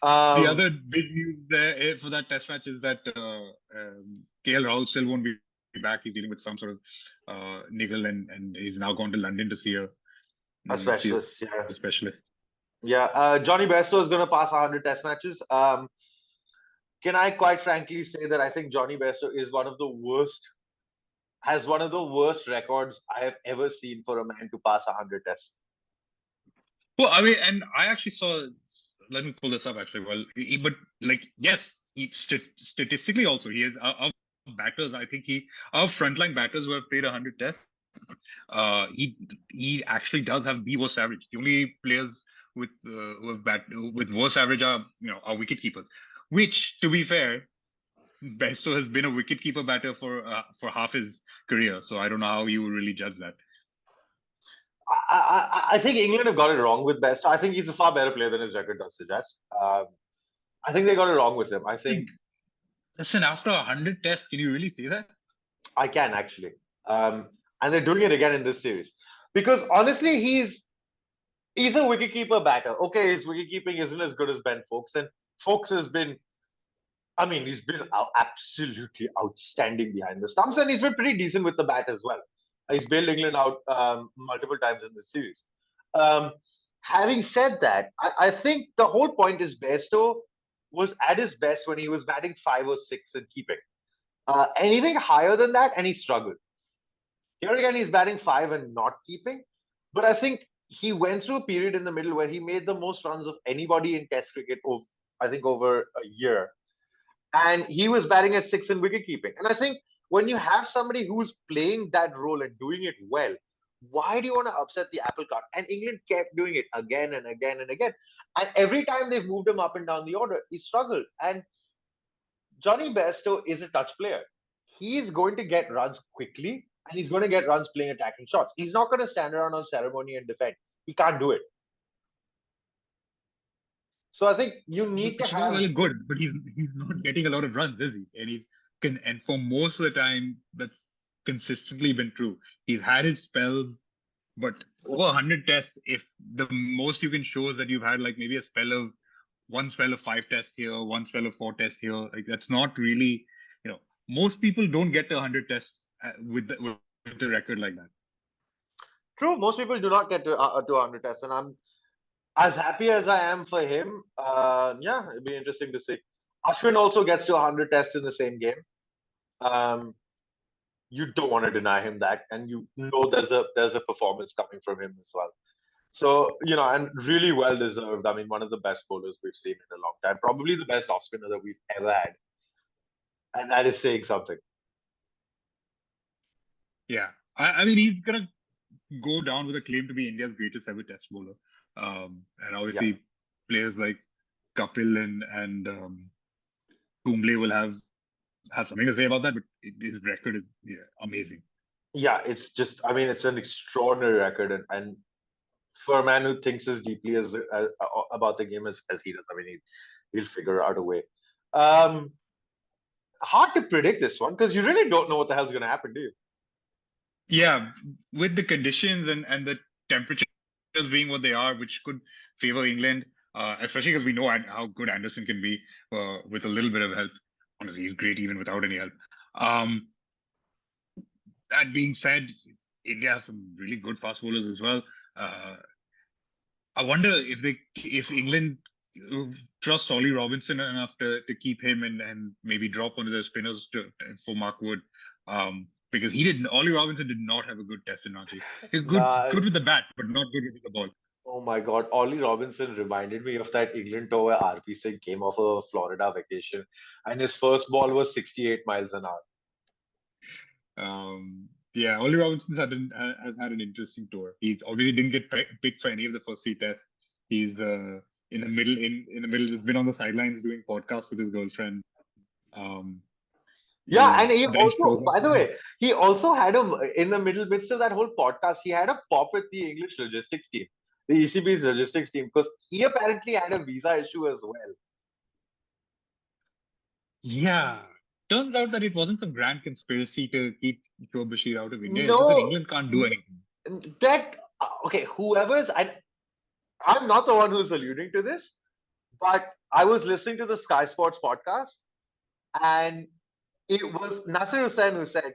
[SPEAKER 3] The other big news there for that test match is that KL Rahul still won't be back. He's dealing with some sort of niggle, and he's now gone to London to see
[SPEAKER 2] a specialist. Yeah,
[SPEAKER 3] specialist.
[SPEAKER 2] Yeah, Johnny Bairstow is going to pass 100 test matches. Can I quite frankly say that I think Johnny Bairstow is has one of the worst records I have ever seen for a man to pass 100 tests.
[SPEAKER 3] Well, I mean, and I actually saw. Let me pull this up actually. Well, but like, yes, statistically also, he is our batters. I think our frontline batters who have played 100 tests. He actually does have the worst average. The only players with worse average are our wicket keepers. Which, to be fair, Bairstow has been a wicketkeeper batter for half his career, so I don't know how you would really judge that.
[SPEAKER 2] I think England have got it wrong with Bairstow. I think he's a far better player than his record does suggest. I think they got it wrong with him. I think.
[SPEAKER 3] Listen, after 100 tests, can you really say that?
[SPEAKER 2] I can actually, and they're doing it again in this series because honestly, he's a wicketkeeper batter. Okay, his wicketkeeping isn't as good as Ben Foakes, and Foakes has been. I mean, he's been absolutely outstanding behind the stumps, and he's been pretty decent with the bat as well. He's bailed England out multiple times in this series. Having said that, I think the whole point is Bairstow was at his best when he was batting 5 or 6 and keeping. Anything higher than that, and he struggled. Here again, he's batting 5 and not keeping. But I think he went through a period in the middle where he made the most runs of anybody in Test cricket, over a year. And he was batting at 6 in wicket keeping. And I think when you have somebody who's playing that role and doing it well, why do you want to upset the apple cart? And England kept doing it again and again and again. And every time they've moved him up and down the order, he struggled. And Johnny Bairstow is a touch player. He's going to get runs quickly and he's going to get runs playing attacking shots. He's not going to stand around on ceremony and defend. He can't do it. So I think you need to have.
[SPEAKER 3] Really good, but he's not getting a lot of runs, is he? And for most of the time, that's consistently been true. He's had his spells, but over 100 tests, if the most you can show is that you've had like maybe one spell of 5 tests here, one spell of 4 tests here, like that's not really, most people don't get to 100 tests with the record like that.
[SPEAKER 2] True, most people do not get to 100 tests, and I'm as happy as I am for him. Yeah, it'd be interesting to see. Ashwin also gets to 100 tests in the same game. You don't want to deny him that, and you know there's a performance coming from him as well. So and really well deserved. I mean, one of the best bowlers we've seen in a long time, probably the best off spinner that we've ever had, and that is saying something.
[SPEAKER 3] Yeah, I mean he's gonna go down with a claim to be India's greatest ever test bowler. And obviously players like Kapil and Kumble will have something to say about that, but his record is amazing.
[SPEAKER 2] Yeah, it's just, I mean, it's an extraordinary record, and for a man who thinks as deeply as about the game as he does, I mean, he'll figure out a way. Hard to predict this one because you really don't know what the hell's going to happen, do you?
[SPEAKER 3] Yeah, with the conditions and the temperatures being what they are, which could favor England, especially because we know how good Anderson can be with a little bit of help. Honestly, he's great even without any help. That being said, India has some really good fast bowlers as well. I wonder if England trust Ollie Robinson enough to keep him and maybe drop one of their spinners for Mark Wood. Because Ollie Robinson did not have a good test in Ranji. He's good with the bat, but not good with the ball.
[SPEAKER 2] Oh my God, Ollie Robinson reminded me of that England tour where RP Singh came off a Florida vacation, and his first ball was 68 miles an hour.
[SPEAKER 3] Yeah, Ollie Robinson has had an interesting tour. He obviously didn't get picked for any of the first 3 tests. He's in the middle. He's been on the sidelines doing podcasts with his girlfriend.
[SPEAKER 2] Yeah, and he also, by the way, he also had in the midst of that whole podcast, he had a pop with the English logistics team. the ECB's logistics team because he apparently had a visa issue as well.
[SPEAKER 3] Yeah. Turns out that it wasn't some grand conspiracy to keep Shoaib Bashir out of India. It's just that
[SPEAKER 2] No,
[SPEAKER 3] England can't do anything.
[SPEAKER 2] that okay. Whoever's I'm not the one who's alluding to this, but I was listening to the Sky Sports podcast, and it was Nasir Hussain who said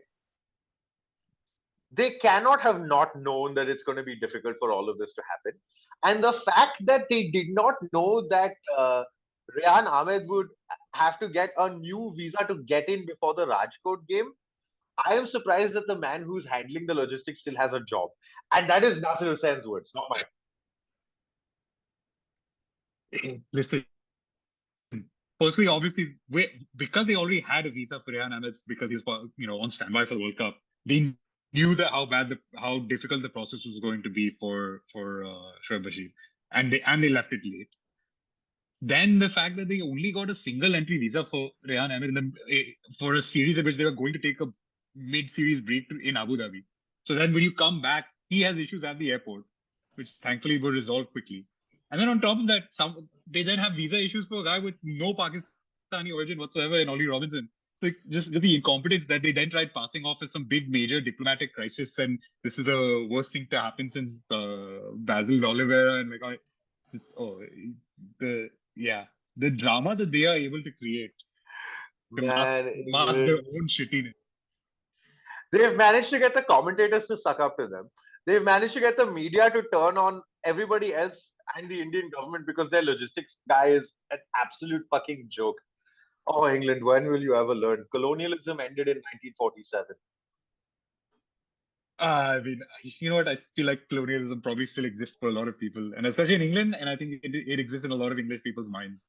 [SPEAKER 2] they cannot have not known that it's going to be difficult for all of this to happen. And the fact that they did not know that Rehan Ahmed would have to get a new visa to get in before the Rajkot game, I am surprised that the man who's handling the logistics still has a job. And that is Nasir Hussain's words, not mine.
[SPEAKER 3] Listen, firstly, obviously, because they already had a visa for Rehan Ahmed because he was, on standby for the World Cup. They knew that how difficult the process was going to be for Shoaib Bashir, and they left it late. Then the fact that they only got a single entry visa for Rehan Ahmed for a series in which they were going to take a mid-series break in Abu Dhabi. So then when you come back, he has issues at the airport, which thankfully were resolved quickly. And then on top of that, they then have visa issues for a guy with no Pakistani origin whatsoever in Ollie Robinson. Like just the incompetence that they then tried passing off as some big major diplomatic crisis, and this is the worst thing to happen since Basil Oliveira and the drama that they are able to create to mask their own shittiness.
[SPEAKER 2] They've managed to get the commentators to suck up to them. They've managed to get the media to turn on everybody else and the Indian government because their logistics guy is an absolute fucking joke. Oh, England, when will you ever learn? Colonialism ended in 1947.
[SPEAKER 3] I mean, you know what? I feel like colonialism probably still exists for a lot of people, and especially in England, and I think it exists in a lot of English people's minds.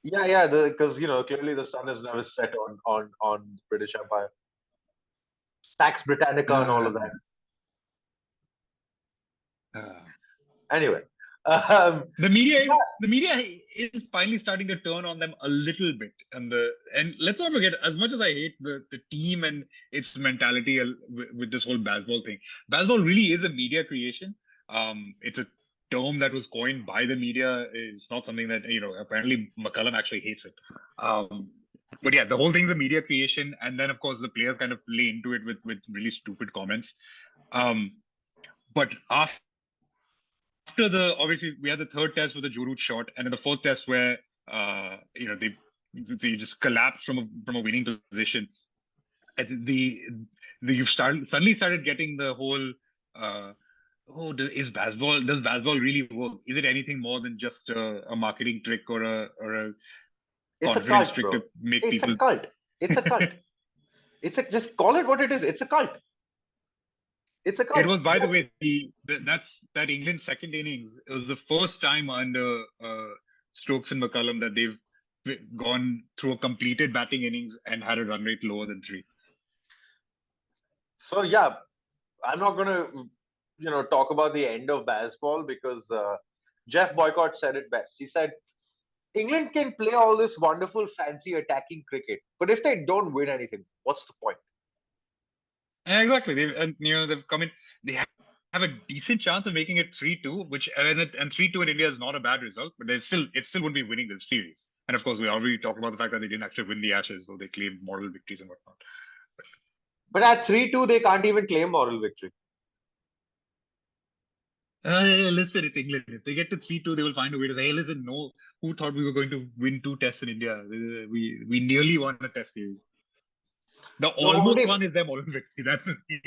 [SPEAKER 2] Yeah, because clearly the sun has never set on the British Empire. Pax Britannica and all of that. Anyway,
[SPEAKER 3] the media is finally starting to turn on them a little bit, and let's not forget, as much as I hate the team and its mentality with this whole BazBall thing, BazBall really is a media creation. It's a term that was coined by the media. It's not something that apparently McCullum actually hates it. But yeah, the whole thing's a media creation, and then of course the players kind of play into it with really stupid comments. But after obviously we had the third test with the Joe Root shot, and then the fourth test where they just collapsed from a winning position. You've suddenly started getting the whole does BazBall really work? Is it anything more than just a marketing trick or a confidence trick to make people?
[SPEAKER 2] It's a cult. It's a cult. Just call it what it is. It's a cult. It's a cult.
[SPEAKER 3] It was, by the way, that England second innings. It was the first time under Stokes and McCullum that they've gone through a completed batting innings and had a run rate lower than 3.
[SPEAKER 2] So yeah, I'm not gonna talk about the end of BazBall because Jeff Boycott said it best. He said England can play all this wonderful, fancy attacking cricket, but if they don't win anything, what's the point?
[SPEAKER 3] Exactly. They've come in. They have a decent chance of making it 3-2, which and 3-2 in India is not a bad result, but it still wouldn't be winning the series. And of course, we already talked about the fact that they didn't actually win the Ashes, though they claimed moral victories and whatnot.
[SPEAKER 2] But at 3-2, they can't even claim moral victory.
[SPEAKER 3] Listen, it's England. If they get to 3-2, they will find a way to say, hey, listen, no, who thought we were going to win 2 tests in India? We nearly won a test series. The almost one is their moral victory. That's the thing.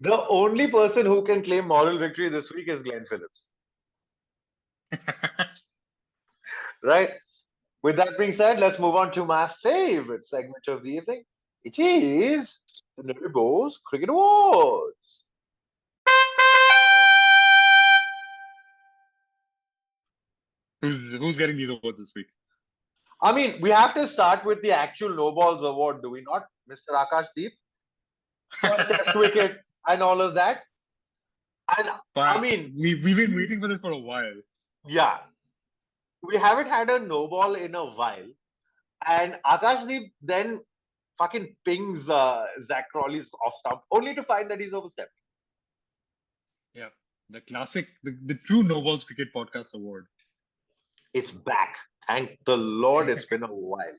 [SPEAKER 2] The only person who can claim moral victory this week is Glenn Phillips. Right? With that being said, let's move on to my favorite segment of the evening. It is the Nibbles Cricket Awards.
[SPEAKER 3] Who's getting these awards this week?
[SPEAKER 2] I mean, we have to start with the actual No Balls award, do we not, Mr. Akash Deep? First test wicket and all of that. And
[SPEAKER 3] but I mean, we've been waiting for this for a while.
[SPEAKER 2] Yeah. We haven't had a no ball in a while. And Akash Deep then fucking pings Zach Crawley's off stump, only to find that he's overstepped.
[SPEAKER 3] Yeah, the classic, the true No Balls Cricket Podcast Award.
[SPEAKER 2] It's back. Thank the Lord, it's been a while.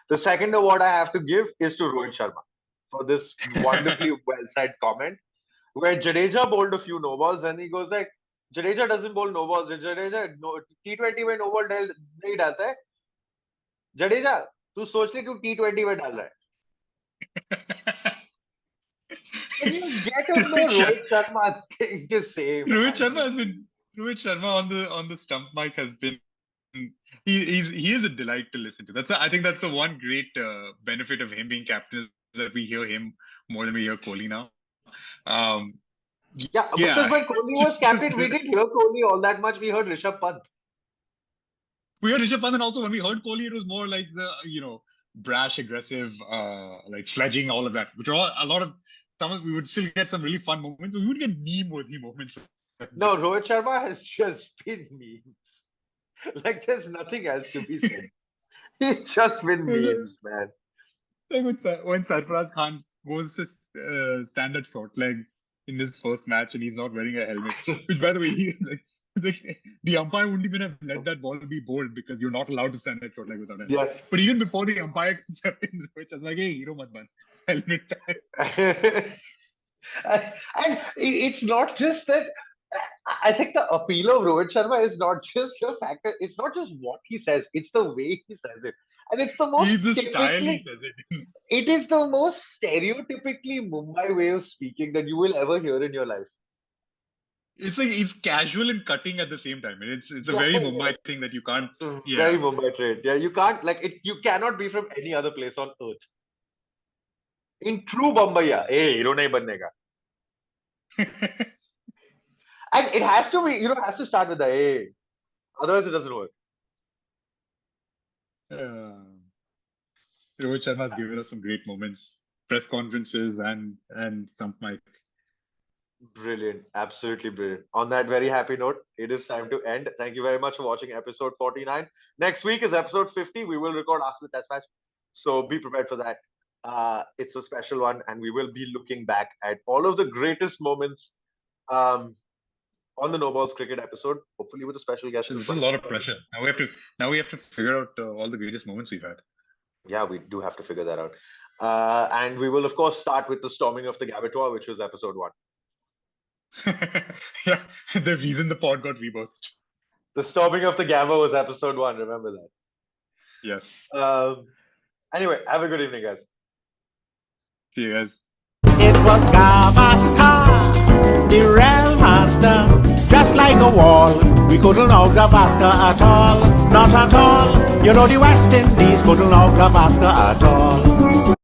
[SPEAKER 2] The second award I have to give is to Rohit Sharma for this wonderfully well said comment where Jadeja bowled a few no balls and he goes like, Jadeja doesn't bowl no balls. Jadeja no, T20 में no ball नहीं डालता है. जडेजा तू सोच ले तू T20 में डाल रहा है. Can you get over Rohit Sharma thing to say?
[SPEAKER 3] Rohit Sharma on the stump mic has been he is a delight to listen to. I think that's the one great benefit of him being captain is that we hear him more than we hear Kohli now.
[SPEAKER 2] Because when Kohli was captain, we didn't hear Kohli all that much. We heard Rishabh Pant.
[SPEAKER 3] We heard Rishabh Pant, and also when we heard Kohli, it was more like the brash, aggressive, like sledging, all of that. Which are all, a lot of we would still get some really fun moments, but we would get meme-worthy moments.
[SPEAKER 2] No, Rohit Sharma has just been memes. Like there's nothing else to be said. He's just been memes, man.
[SPEAKER 3] Like when Sarfaraz Khan goes to stand at short leg in his first match and he's not wearing a helmet, which by the way, the umpire wouldn't even have let that ball be bowled because you're not allowed to stand at short leg without a helmet.
[SPEAKER 2] Yeah.
[SPEAKER 3] But even before the umpire stepped in the pitch, I was like, hey, hero mat ban, helmet time.
[SPEAKER 2] And it's not just that. I think the appeal of Rohit Sharma is not just the fact that it's not just what he says, it's the way he says it. And it's the most
[SPEAKER 3] the style he says it.
[SPEAKER 2] It is the most stereotypically Mumbai way of speaking that you will ever hear in your life.
[SPEAKER 3] It's like he's casual and cutting at the same time. It's a very Mumbai thing that you can't.
[SPEAKER 2] Very Mumbai trait. Yeah, you can't you cannot be from any other place on earth. In true Bombaya, hey, hero nahi banne ka. And it has to be, has to start with the hey. Otherwise, it doesn't work.
[SPEAKER 3] Rohit Sharma has given us some great moments, press conferences and stump mics.
[SPEAKER 2] Brilliant, absolutely brilliant. On that very happy note, it is time to end. Thank you very much for watching episode 49. Next week is episode 50. We will record after the test match, so be prepared for that. It's a special one, and we will be looking back at all of the greatest moments on the No Balls Cricket episode, hopefully with a special guest.
[SPEAKER 3] This is a lot of pressure. Now we have to figure out all the greatest moments we've had.
[SPEAKER 2] Yeah, we do have to figure that out. And we will, of course, start with the storming of the Gabatoire, which was episode 1.
[SPEAKER 3] Yeah, the reason the pod got rebirthed.
[SPEAKER 2] The storming of the Gabba was episode 1. Remember that.
[SPEAKER 3] Yes.
[SPEAKER 2] Anyway, have a good evening, guys.
[SPEAKER 3] See you guys.
[SPEAKER 1] It was Gavaskar, the real master. Just like a wall, we couldn't out Gavaskar at all. Not at all. You know the West Indies couldn't out Gavaskar at all.